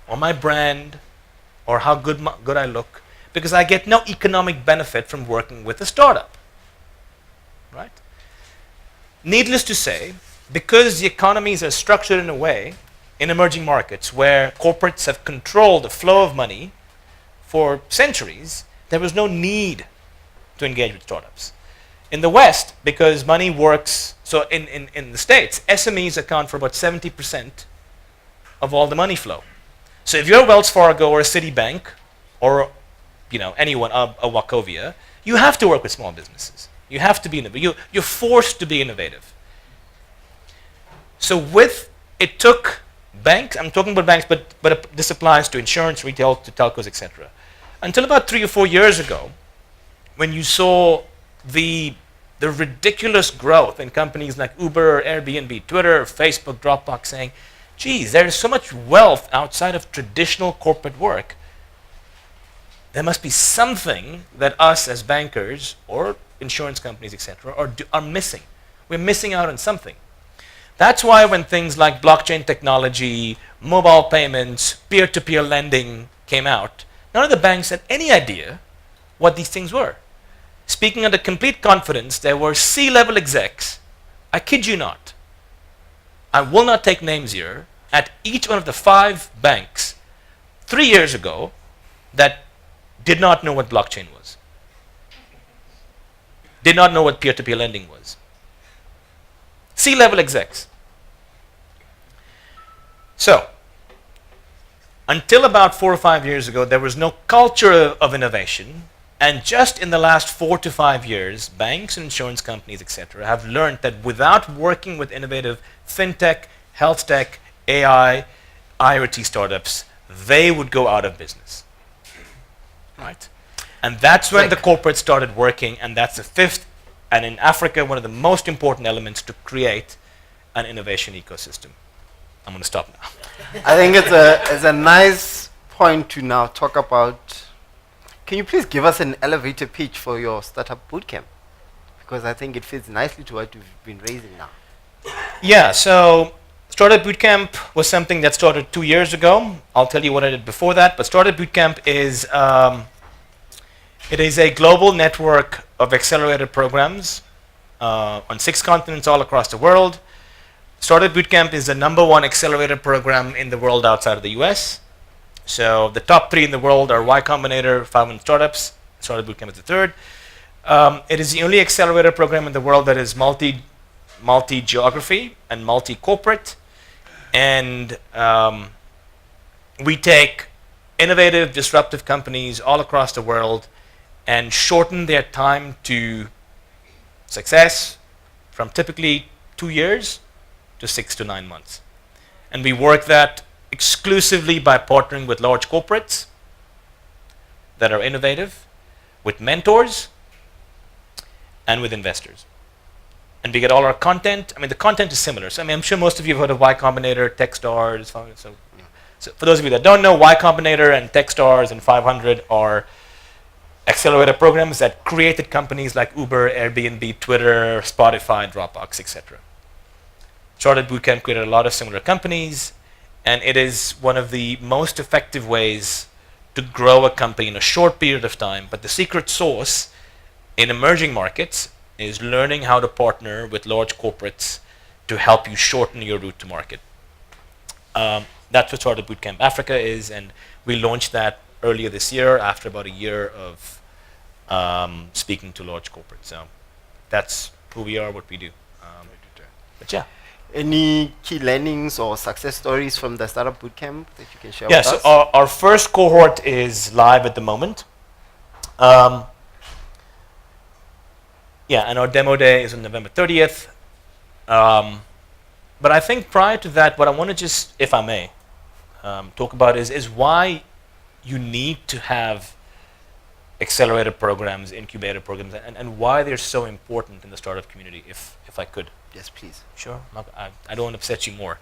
or my brand or how good I look? Because I get no economic benefit from working with a startup, right? Needless to say, because the economies are structured in a way in emerging markets where corporates have controlled the flow of money for centuries, There was no need to engage with startups. In the West, because money works, so in the States, SMEs account for about 70% of all the money flow. So if you're Wells Fargo or a Citibank or anyone, a Wachovia, you have to work with small businesses. You have to be innovative. You're forced to be innovative. So it took banks, I'm talking about banks, but this applies to insurance, retail, to telcos, etc. Until about 3 or 4 years ago, when you saw the ridiculous growth in companies like Uber, Airbnb, Twitter, Facebook, Dropbox saying, geez, there is so much wealth outside of traditional corporate work. There must be something that us as bankers or insurance companies, etc., are missing. We're missing out on something. That's why when things like blockchain technology, mobile payments, peer-to-peer lending came out, none of the banks had any idea what these things were. Speaking under complete confidence, there were C-level execs, I kid you not, I will not take names here, at each one of the 5 banks 3 years ago that did not know what blockchain was, did not know what peer-to-peer lending was. C-level execs. So, until about 4 or 5 years ago, there was no culture of innovation. And just in the last 4 to 5 years, banks and insurance companies, etc., have learned that without working with innovative fintech, health tech, AI, IoT startups, they would go out of business. Right? And that's when the corporates started working, and that's the 5th, and in Africa, one of the most important elements to create an innovation ecosystem. I'm going to stop now. I think it's a nice point to now talk about. Can you please give us an elevator pitch for your startup bootcamp? Because I think it fits nicely to what you've been raising now. Yeah, so Startup Bootcamp was something that started 2 years ago. I'll tell you what I did before that. But Startup Bootcamp is it is a global network of accelerator programs on 6 continents all across the world. Startup Bootcamp is the #1 accelerator program in the world outside of the US. So the top 3 in the world are Y Combinator, 500 Startups. Startup Bootcamp is the 3rd. It is the only accelerator program in the world that is multi-geography and multi-corporate. And we take innovative, disruptive companies all across the world and shorten their time to success from typically 2 years to 6 to 9 months. And we work that exclusively by partnering with large corporates that are innovative, with mentors, and with investors. And we get all our content. I mean, the content is similar. So I mean, I'm sure most of you have heard of Y Combinator, Techstars. So for those of you that don't know, Y Combinator and Techstars and 500 are accelerator programs that created companies like Uber, Airbnb, Twitter, Spotify, Dropbox, etc. Startup Bootcamp created a lot of similar companies, and it is one of the most effective ways to grow a company in a short period of time. But the secret sauce in emerging markets is learning how to partner with large corporates to help you shorten your route to market. That's what Startup Bootcamp Africa is, and we launched that earlier this year after about a year of speaking to large corporates. So that's who we are, what we do. But yeah. Any key learnings or success stories from the Startup Bootcamp that you can share with us? Yeah, so our first cohort is live at the moment. Yeah, and our demo day is on November 30th. But I think prior to that, what I want to just, if I may, talk about is why you need to have accelerator programs, incubator programs, and why they're so important in the startup community, if I could. Yes, please. Sure. I don't want to upset you more.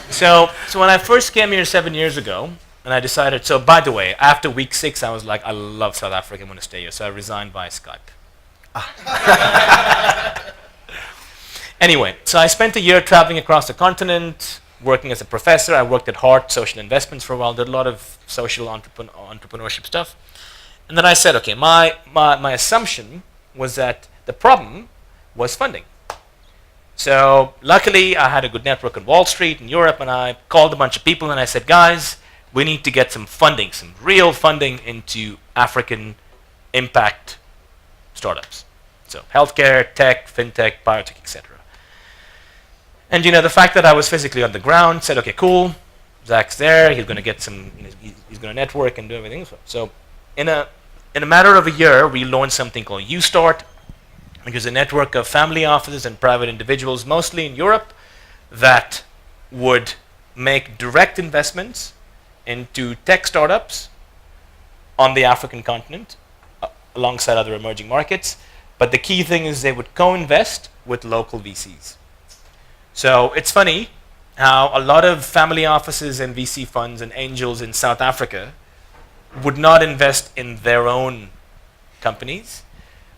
So when I first came here 7 years ago, and I decided, so by the way, after week 6, I was like, I love South Africa, I'm going to stay here. So I resigned via Skype. Anyway, so I spent a year traveling across the continent, working as a professor. I worked at Hart Social Investments for a while, did a lot of social entrepreneurship stuff. And then I said, okay, my assumption was that the problem was funding. So luckily, I had a good network on Wall Street in Europe, and I called a bunch of people and I said, guys, we need to get some funding, some real funding into African impact startups. So healthcare, tech, fintech, biotech, etc. And the fact that I was physically on the ground said, okay, cool, Zach's there, he's going to get some, he's going to network and do everything. So in a matter of a year, we launched something called UStart, which is a network of family offices and private individuals, mostly in Europe, that would make direct investments into tech startups on the African continent, alongside other emerging markets. But the key thing is they would co-invest with local VCs. So it's funny how a lot of family offices and VC funds and angels in South Africa would not invest in their own companies,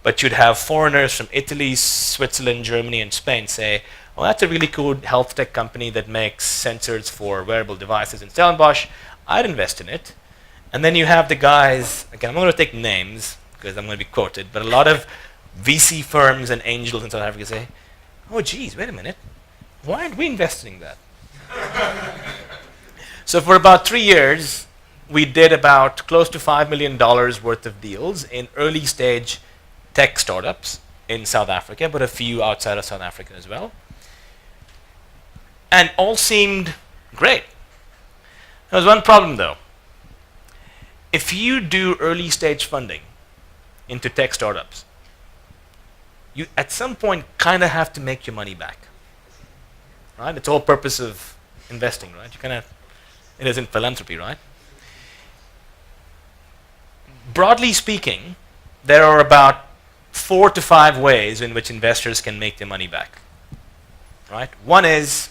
but you'd have foreigners from Italy, Switzerland, Germany, and Spain say, well, that's a really cool health tech company that makes sensors for wearable devices in Stellenbosch. I'd invest in it. And then you have the guys, again, I'm not going to take names because I'm going to be quoted, but a lot of VC firms and angels in South Africa say, oh, geez, wait a minute. Why aren't we investing in that? So for about 3 years, we did about close to $5 million worth of deals in early stage tech startups in South Africa, but a few outside of South Africa as well. And all seemed great. There was one problem though. If you do early stage funding into tech startups, you at some point kind of have to make your money back. Right? It's the whole purpose of investing, right? You kind of, it isn't philanthropy, right? Broadly speaking, there are about 4 to 5 ways in which investors can make their money back. Right? One is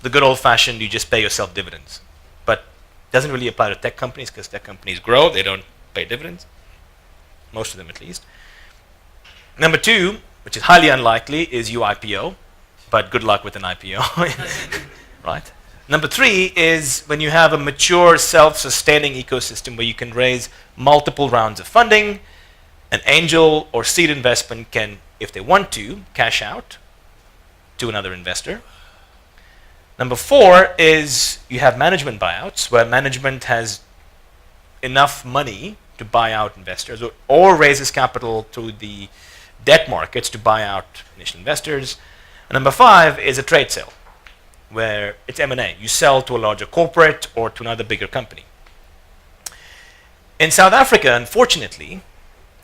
the good old-fashioned, you just pay yourself dividends. But it doesn't really apply to tech companies because tech companies grow, they don't pay dividends. Most of them at least. Number 2, which is highly unlikely, is you IPO. But good luck with an IPO. Right? Number 3 is when you have a mature, self-sustaining ecosystem where you can raise multiple rounds of funding. An angel or seed investment can, if they want to, cash out to another investor. Number 4 is you have management buyouts, where management has enough money to buy out investors or raises capital through the debt markets to buy out initial investors. And number 5 is a trade sale, where it's M&A. You sell to a larger corporate or to another bigger company. In South Africa, unfortunately,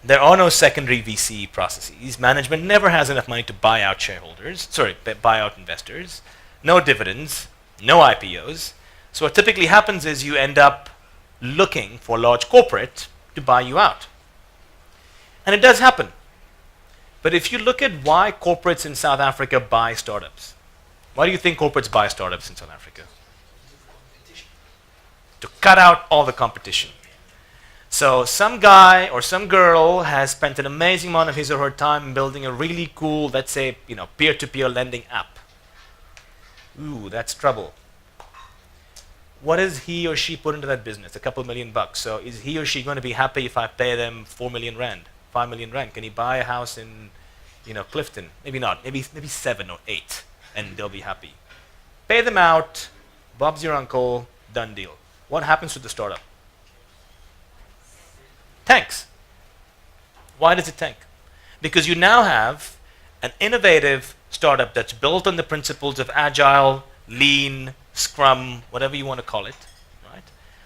there are no secondary VC processes. Management never has enough money to buy out buy out investors. No dividends, no IPOs. So what typically happens is you end up looking for a large corporate to buy you out. And it does happen. But if you look at why corporates in South Africa buy startups, why do you think corporates buy startups in South Africa? To cut out all the competition. So some guy or some girl has spent an amazing amount of his or her time building a really cool, let's say, peer-to-peer lending app. Ooh, that's trouble. What does he or she put into that business? A couple $1 million. So is he or she going to be happy if I pay them 4 million rand, 5 million rand? Can he buy a house in, Clifton? Maybe not. Maybe 7 or 8, and they'll be happy. Pay them out. Bob's your uncle. Done deal. What happens to the startup? Tanks. Why does it tank? Because you now have an innovative startup that's built on the principles of agile, lean, scrum, whatever you want to call it, right?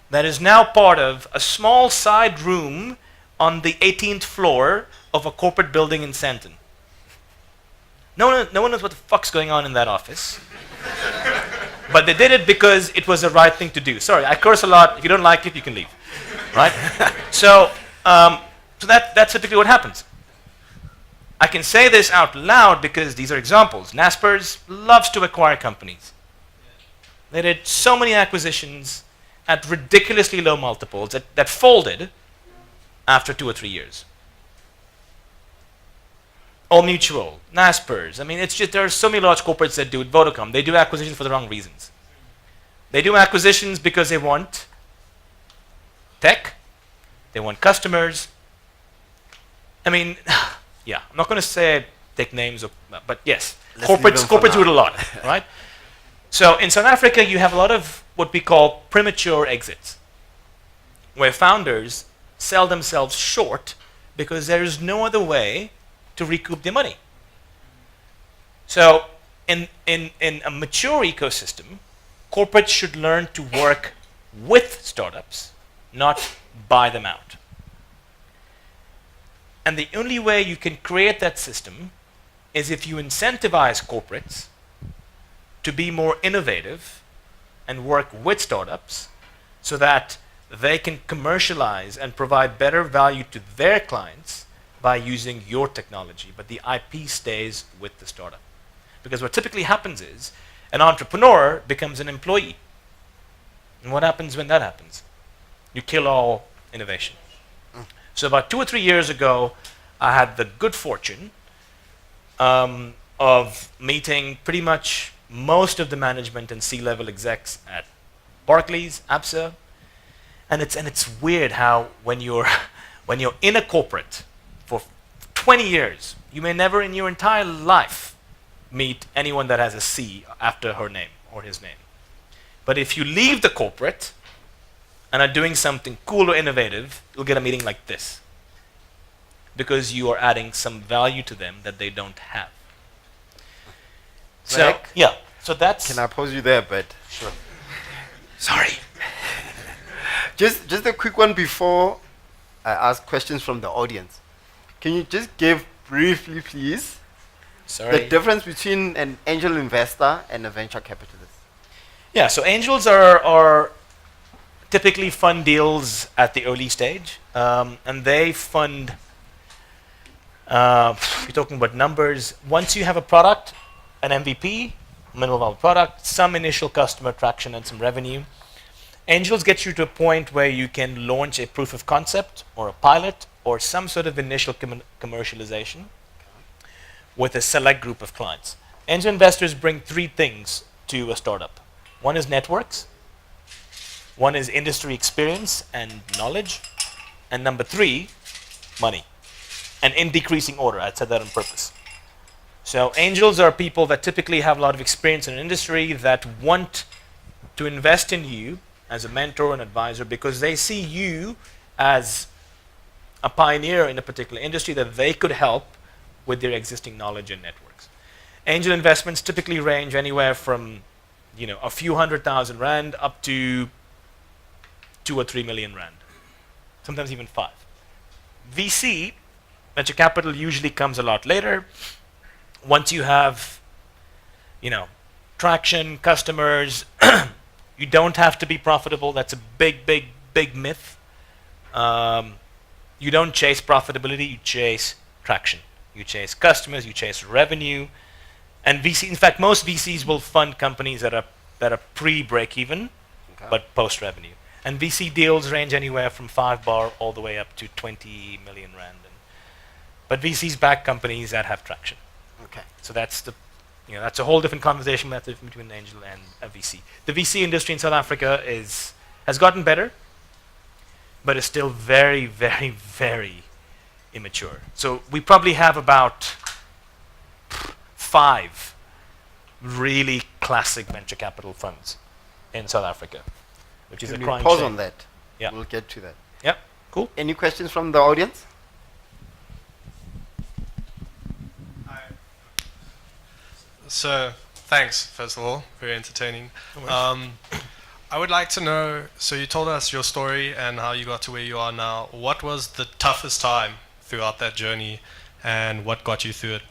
That is now part of a small side room on the 18th floor of a corporate building in Sandton. No one knows what the fuck's going on in that office. But they did it because it was the right thing to do. Sorry, I curse a lot. If you don't like it, you can leave, right? So that's typically what happens. I can say this out loud because these are examples. Naspers loves to acquire companies. They did so many acquisitions at ridiculously low multiples that folded after 2 or 3 years. All Mutual, Naspers. I mean, it's just there are so many large corporates that do it. Vodacom, they do acquisitions for the wrong reasons. They do acquisitions because they want tech, they want customers. I mean, yeah, I'm not going to say take names, but yes, corporates do it a lot, right? So in South Africa, you have a lot of what we call premature exits, where founders sell themselves short because there is no other way to recoup their money. So in a mature ecosystem, corporates should learn to work with startups, not buy them out. And the only way you can create that system is if you incentivize corporates to be more innovative and work with startups so that they can commercialize and provide better value to their clients by using your technology, but the IP stays with the startup. Because what typically happens is an entrepreneur becomes an employee. And what happens when that happens? You kill all innovation. So about 2 or 3 years ago, I had the good fortune of meeting pretty much most of the management and C-level execs at Barclays, ABSA, and it's weird how when you're in a corporate for 20 years, you may never in your entire life meet anyone that has a C after her name or his name. But if you leave the corporate and are doing something cool or innovative, you'll get a meeting like this, because you are adding some value to them that they don't have. Zach? So yeah, so that's. Can I pause you there, but sure. Sorry. Just a quick one before I ask questions from the audience. Can you just give briefly, please, the difference between an angel investor and a venture capitalist? Yeah, so angels are typically fund deals at the early stage, and they fund. You're talking about numbers. Once you have a product, an MVP, minimal viable product, some initial customer traction and some revenue, angels get you to a point where you can launch a proof of concept or a pilot or some sort of initial commercialization with a select group of clients. Angel investors bring 3 things to a startup. One is networks, one is industry experience and knowledge, and number 3, money. And in decreasing order, I said that on purpose. So angels are people that typically have a lot of experience in an industry that want to invest in you as a mentor and advisor because they see you as a pioneer in a particular industry that they could help with their existing knowledge and networks. Angel investments typically range anywhere from a few 100,000 rand up to 2 or 3 million rand, sometimes even 5. VC, venture capital, usually comes a lot later. Once you have, traction, customers, you don't have to be profitable. That's a big, big, big myth. You don't chase profitability, you chase traction. You chase customers, you chase revenue. And VC, in fact, most VCs will fund companies that are pre-break even, but post-revenue. And VC deals range anywhere from 5 bar all the way up to 20 million rand. But VCs back companies that have traction. Okay. So that's that's a whole different conversation between an angel and a VC. The VC industry in South Africa has gotten better, but is still very, very, very immature. So we probably have about 5 really classic venture capital funds in South Africa, which is a crying pause shame. on that. Yeah. We'll get to that. Yeah, cool. Any questions from the audience? So, thanks, first of all, very entertaining. I would like to know, so you told us your story and how you got to where you are now. What was the toughest time throughout that journey and what got you through it?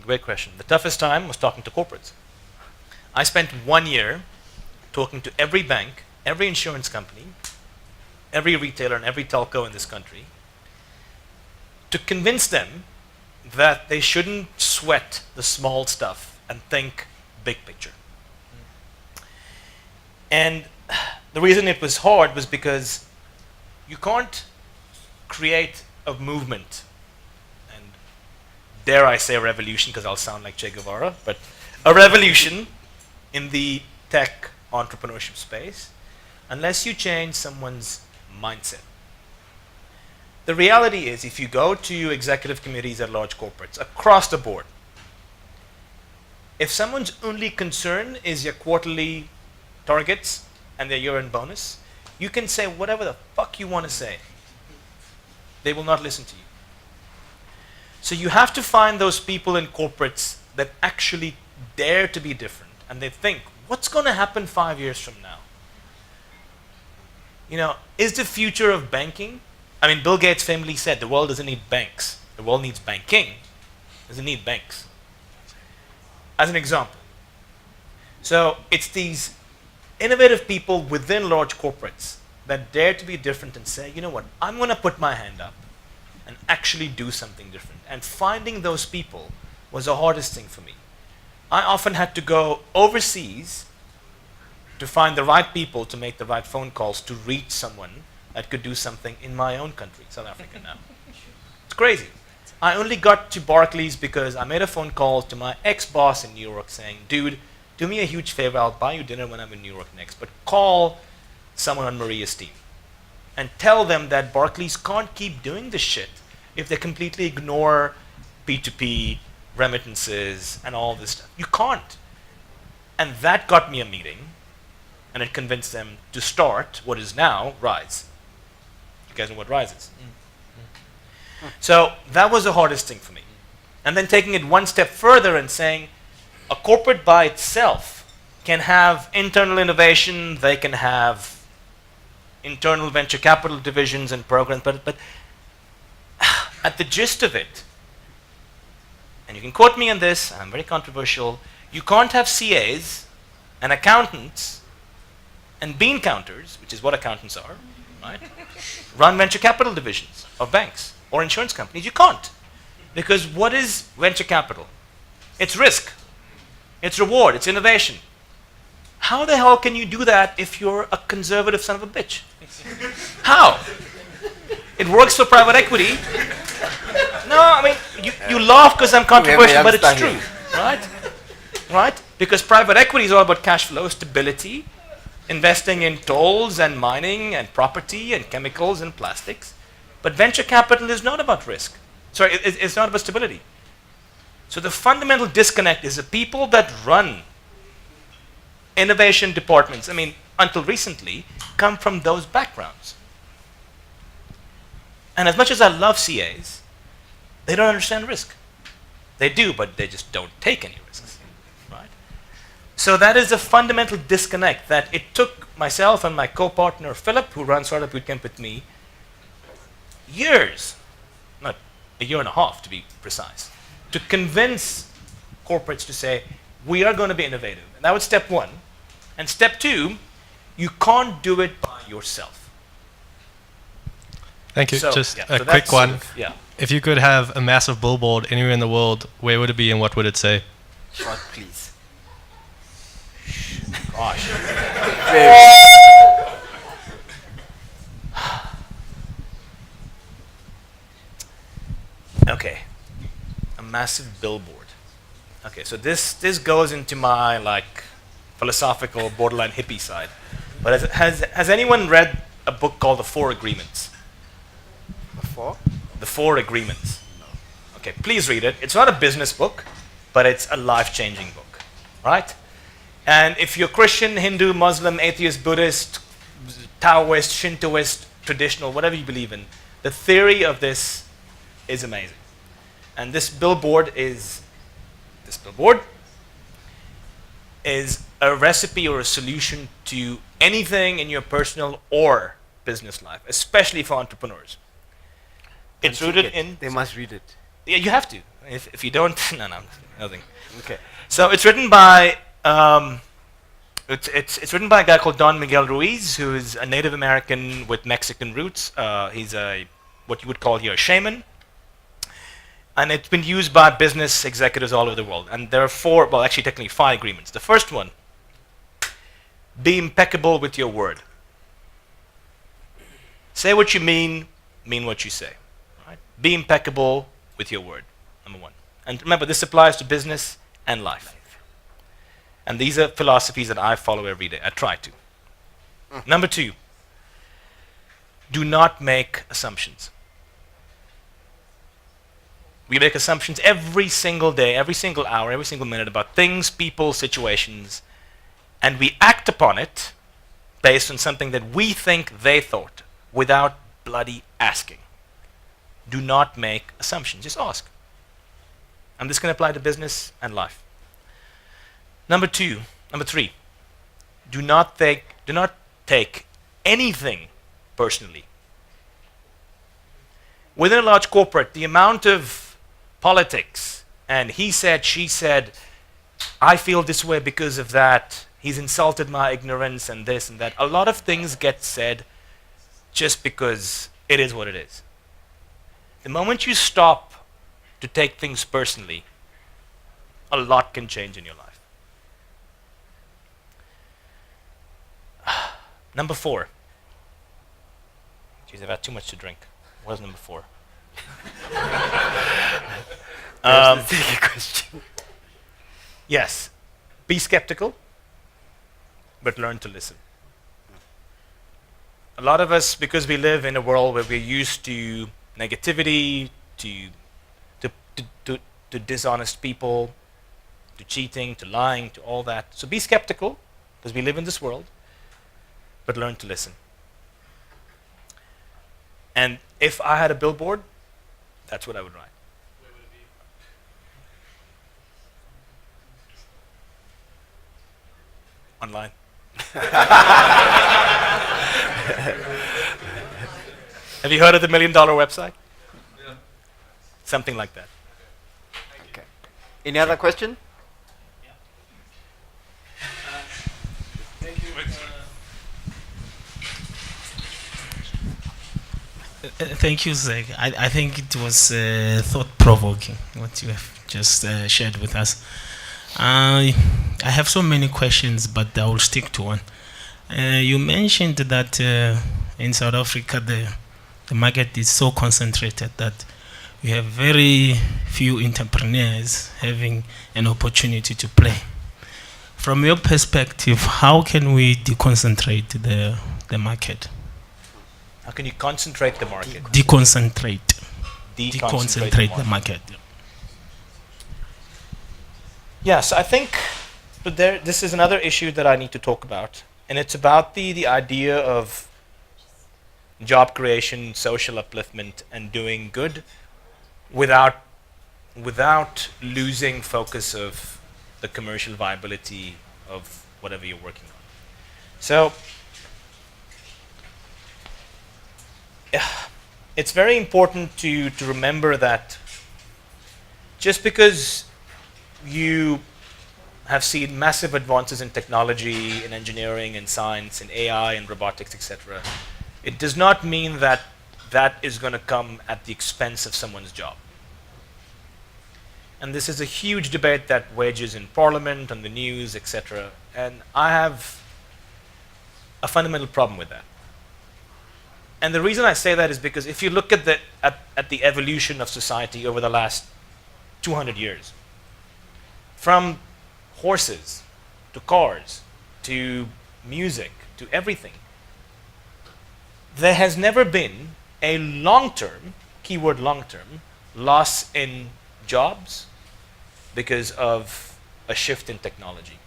Great question. The toughest time was talking to corporates. I spent 1 year talking to every bank, every insurance company, every retailer and every telco in this country to convince them that they shouldn't sweat the small stuff and think big picture. And the reason it was hard was because you can't create a movement, and dare I say a revolution because I'll sound like Che Guevara, but a revolution in the tech entrepreneurship space unless you change someone's mindset. The reality is, if you go to executive committees at large corporates across the board, if someone's only concern is your quarterly targets and their year-end bonus, you can say whatever the fuck you want to say. They will not listen to you. So you have to find those people in corporates that actually dare to be different, and they think, what's going to happen 5 years from now? You know, is the future of banking? I mean, Bill Gates famously said the world doesn't need banks. The world needs banking. It doesn't need banks. As an example. So it's these innovative people within large corporates that dare to be different and say, you know what, I'm going to put my hand up and actually do something different. And finding those people was the hardest thing for me. I often had to go overseas to find the right people to make the right phone calls to reach someone that could do something in my own country, South Africa now. It's crazy. I only got to Barclays because I made a phone call to my ex-boss in New York saying, dude, do me a huge favor, I'll buy you dinner when I'm in New York next, but call someone on Maria's team and tell them that Barclays can't keep doing this shit if they completely ignore P2P, remittances, and all this stuff. You can't. And that got me a meeting, and it convinced them to start what is now Rise. You guys know what Rise is? So that was the hardest thing for me. And then taking it one step further and saying, a corporate by itself can have internal innovation, they can have internal venture capital divisions and programs, but at the gist of it, and you can quote me on this, I'm very controversial, you can't have CAs and accountants and bean counters, which is what accountants are, right? Run venture capital divisions of banks or insurance companies. You can't. Because what is venture capital? It's risk. It's reward. It's innovation. How the hell can you do that if you're a conservative son of a bitch? How? It works for private equity. No, I mean, you laugh because I'm controversial, but it's true, right? Right? Because private equity is all about cash flow, stability, investing in tolls and mining and property and chemicals and plastics. But venture capital is not about risk. Sorry, it's not about stability. So the fundamental disconnect is the people that run innovation departments, I mean, until recently, come from those backgrounds. And as much as I love CAs, they don't understand risk. They do, but they just don't take any risks, right? So that is a fundamental disconnect that it took myself and my co-partner Philip, who runs Startup Bootcamp with me, years, not a year and a half to be precise, to convince corporates to say, we are going to be innovative. And that was step one. And step two, you can't do it by yourself. Thank you. So, Just yeah, a so quick that's one. sort of, yeah. If you could have a massive billboard anywhere in the world, where would it be and what would it say? Short, please. Gosh. Okay. A massive billboard. Okay, so this goes into my like philosophical borderline hippie side. But has anyone read a book called The Four Agreements? Before? The Four Agreements. Okay, please read it. It's not a business book, but it's a life-changing book, right? And if you're Christian, Hindu, Muslim, atheist, Buddhist, Taoist, Shintoist, traditional, whatever you believe in, the theory of this is amazing. And this billboard is a recipe or a solution to anything in your personal or business life, especially for entrepreneurs. It's rooted in... They must read it. Yeah, you have to. If you don't, no, nothing. Okay. So it's written by it's written by a guy called Don Miguel Ruiz, who is a Native American with Mexican roots. He's what you would call here a shaman, and it's been used by business executives all over the world. And there are four, well, actually technically 5 agreements. The first one: be impeccable with your word. Say what you mean what you say. Right? Be impeccable with your word. Number one. And remember, this applies to business and life. And these are philosophies that I follow every day. I try to. Number 2, do not make assumptions. We make assumptions every single day, every single hour, every single minute about things, people, situations, and we act upon it based on something that we think they thought without bloody asking. do not make assumptions. Just ask. And this can apply to business and life. Number three, do not take anything personally. Within a large corporate, the amount of politics and he said, she said, I feel this way because of that, he's insulted my ignorance and this and that. A lot of things get said just because it is what it is. The moment you stop to take things personally, a lot can change in your life. Number 4. Jeez, I've had too much to drink. What is number 4? Question. Yes, be skeptical, but learn to listen. A lot of us, because we live in a world where we're used to negativity, to dishonest people, to cheating, to lying, to all that. So be skeptical, because we live in this world, but learn to listen. And if I had a billboard, that's what I would write. Where would it be? Online. Have you heard of the $1 Million website? Yeah. Something like that. Okay. Any other question? Thank you. Thank you, Zach. I think it was thought-provoking, what you have just shared with us. I have so many questions, but I will stick to one. You mentioned that in South Africa, the market is so concentrated that you have very few entrepreneurs having an opportunity to play. From your perspective, how can we deconcentrate the market? How can you concentrate the market? Deconcentrate Deconcentrate the market. Yes, I think this is another issue that I need to talk about. And it's about the idea of job creation, social upliftment, and doing good without losing focus of the commercial viability of whatever you're working on. So it's very important to remember that just because you have seen massive advances in technology, in engineering, in science, in AI, in robotics, etc., it does not mean that that is going to come at the expense of someone's job. And this is a huge debate that wages in Parliament, on the news, etc. And I have a fundamental problem with that. And the reason I say that is because if you look at the evolution of society over the last 200 years, from horses to cars to music to everything, there has never been a long-term, keyword long-term, loss in jobs because of a shift in technology.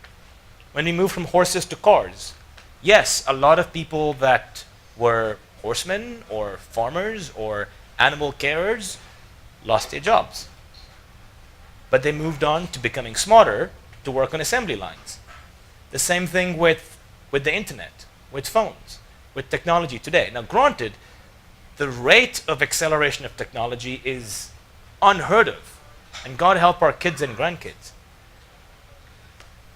When we move from horses to cars, yes, a lot of people that were horsemen or farmers or animal carers lost their jobs. But they moved on to becoming smarter to work on assembly lines. The same thing with the internet, with phones, with technology today. Now granted, the rate of acceleration of technology is unheard of, and God help our kids and grandkids.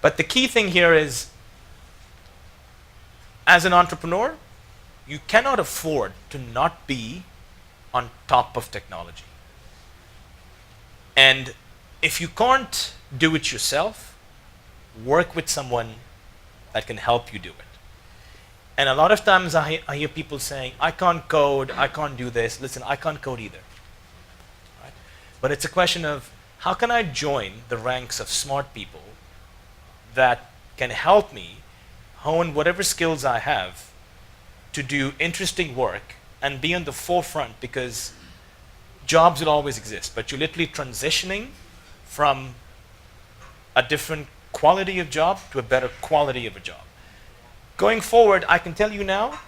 But the key thing here is, as an entrepreneur, you cannot afford to not be on top of technology. And if you can't do it yourself, work with someone that can help you do it. And a lot of times I hear people saying, I can't code, I can't do this. Listen, I can't code either. Right? But it's a question of, how can I join the ranks of smart people that can help me hone whatever skills I have to do interesting work and be on the forefront, because jobs will always exist, but you're literally transitioning from a different quality of job to a better quality of a job. Going forward, I can tell you now,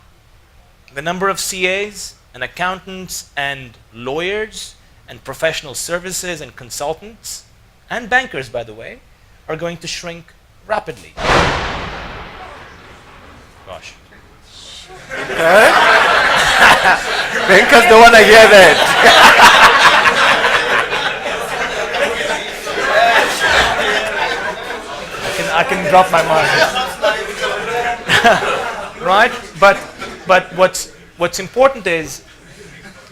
the number of CAs and accountants and lawyers and professional services and consultants and bankers, by the way, are going to shrink rapidly. Gosh. Bankers don't want to hear that. I can drop my mark. Right? But what's important is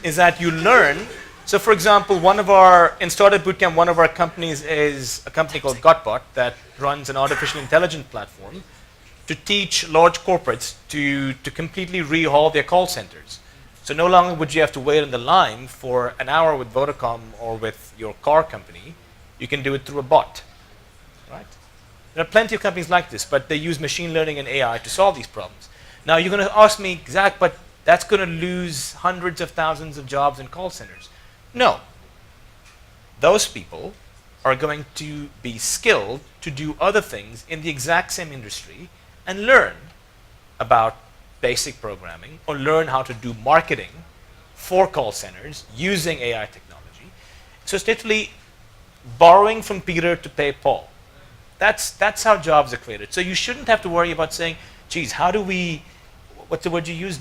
that you learn. So for example, in Startup Bootcamp, one of our companies is a company called Gotbot that runs an artificial intelligence platform to teach large corporates to completely rehaul their call centers. So no longer would you have to wait on the line for an hour with Vodacom or with your car company. You can do it through a bot, right? There are plenty of companies like this, but they use machine learning and AI to solve these problems. Now you're going to ask me, Zach, but that's going to lose hundreds of thousands of jobs in call centers. No. Those people are going to be skilled to do other things in the exact same industry and learn about basic programming or learn how to do marketing for call centers using AI technology. So it's literally borrowing from Peter to pay Paul. That's how jobs are created. So you shouldn't have to worry about saying, geez, how do we, what's the word you use?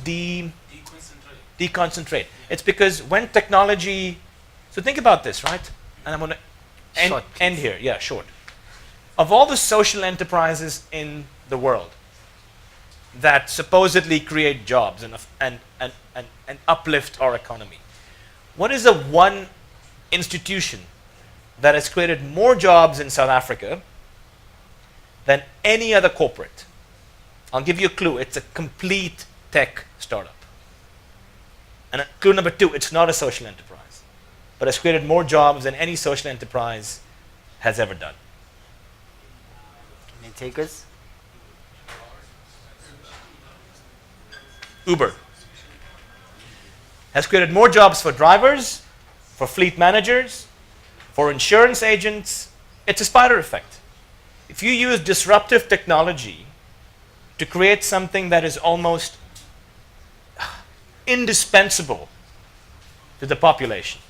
Deconcentrate. It's because when technology, so think about this, right? And I'm going to end here. Yeah, short. Of all the social enterprises in the world that supposedly create jobs and uplift our economy, what is the one institution that has created more jobs in South Africa than any other corporate? I'll give you a clue. It's a complete tech startup. And clue number 2, it's not a social enterprise, but has created more jobs than any social enterprise has ever done. Any takers? Uber has created more jobs for drivers, for fleet managers, for insurance agents. It's a spider effect. If you use disruptive technology to create something that is almost indispensable to the population,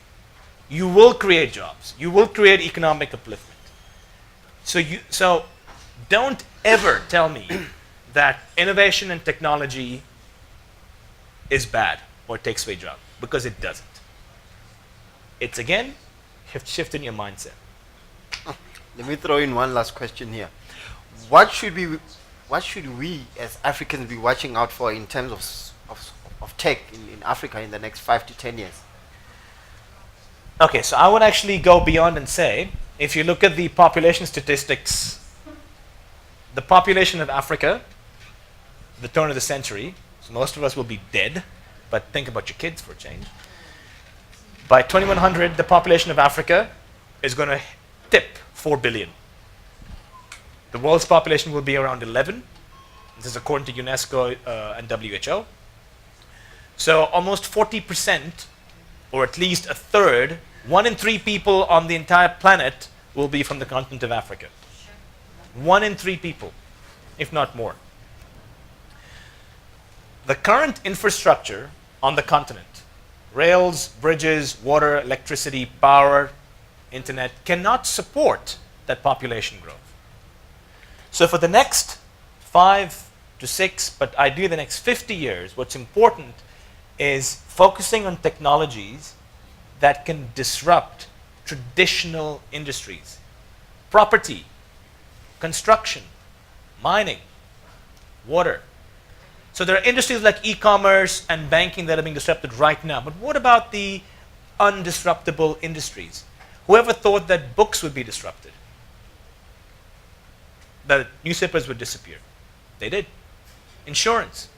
you will create jobs. You will create economic upliftment. So don't ever tell me that innovation and technology is bad or takes away jobs, because it doesn't. It's, again, shift in your mindset. Let me throw in one last question here. What should we as Africans be watching out for in terms of tech in Africa in the next 5 to 10 years? Okay, so I would actually go beyond and say, if you look at the population statistics, the population of Africa, the turn of the century, so most of us will be dead, but think about your kids for a change. By 2100, the population of Africa is going to tip 4 billion. The world's population will be around 11. This is according to UNESCO and WHO. So almost 40%, or at least a third, 1 in 3 people on the entire planet will be from the continent of Africa. 1 in 3 people, if not more. The current infrastructure on the continent, rails, bridges, water, electricity, power, internet, cannot support that population growth. So for the next 5 to 6, but ideally the next 50 years, what's important is focusing on technologies that can disrupt traditional industries. Property, construction, mining, water. So there are industries like e-commerce and banking that are being disrupted right now. But what about the undisruptible industries? Whoever thought that books would be disrupted? That newspapers would disappear? They did. Insurance.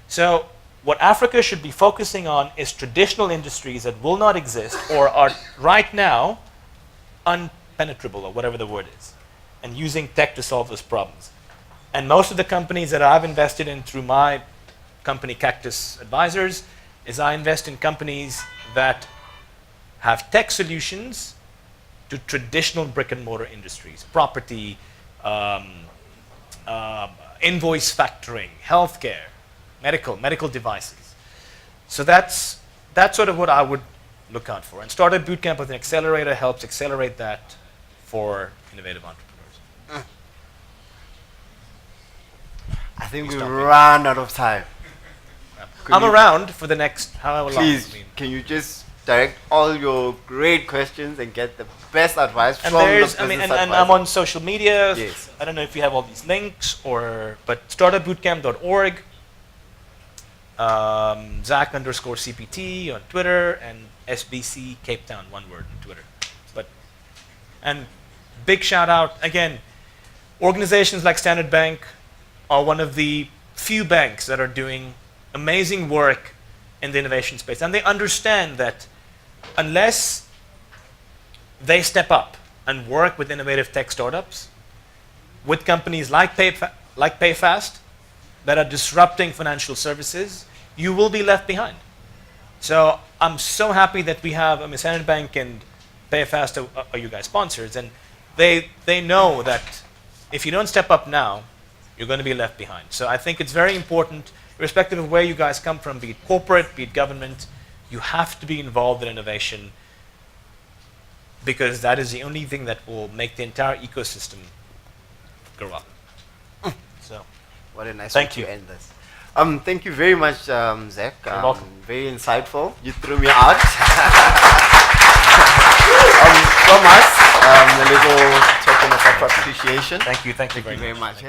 So what Africa should be focusing on is traditional industries that will not exist or are right now unpenetrable, or whatever the word is, and using tech to solve those problems. And most of the companies that I've invested in through my company, Cactus Advisors, is I invest in companies that have tech solutions to traditional brick and mortar industries, property, invoice factoring, healthcare, medical devices. So that's that's sort of what I would look out for. And Startup Bootcamp with an accelerator helps accelerate that for innovative entrepreneurs. I think we ran out of time. Could I'm you around for the next however long. Please, can you just direct all your great questions and get the best advice And from the there's, business and advisor? I'm on social media. Yes. I don't know if you have all these links but startupbootcamp.org, Zach_CPT on Twitter, and SBC Cape Town, one word on Twitter. And big shout out again. Organizations like Standard Bank are one of the few banks that are doing amazing work in the innovation space, and they understand that unless they step up and work with innovative tech startups, with companies like PayFast that are disrupting financial services, you will be left behind. So I'm so happy that we have Standard Bank and PayFast are you guys sponsors, and they know that if you don't step up now, you're going to be left behind. So I think it's very important, irrespective of where you guys come from, be it corporate, be it government, you have to be involved in innovation, because that is the only thing that will make the entire ecosystem grow up. So, what a nice thank way you. to end this. Thank you very much, Zach. You're welcome. Very insightful. You threw me out. From us, a little token of appreciation. Thank you very Thank you very much.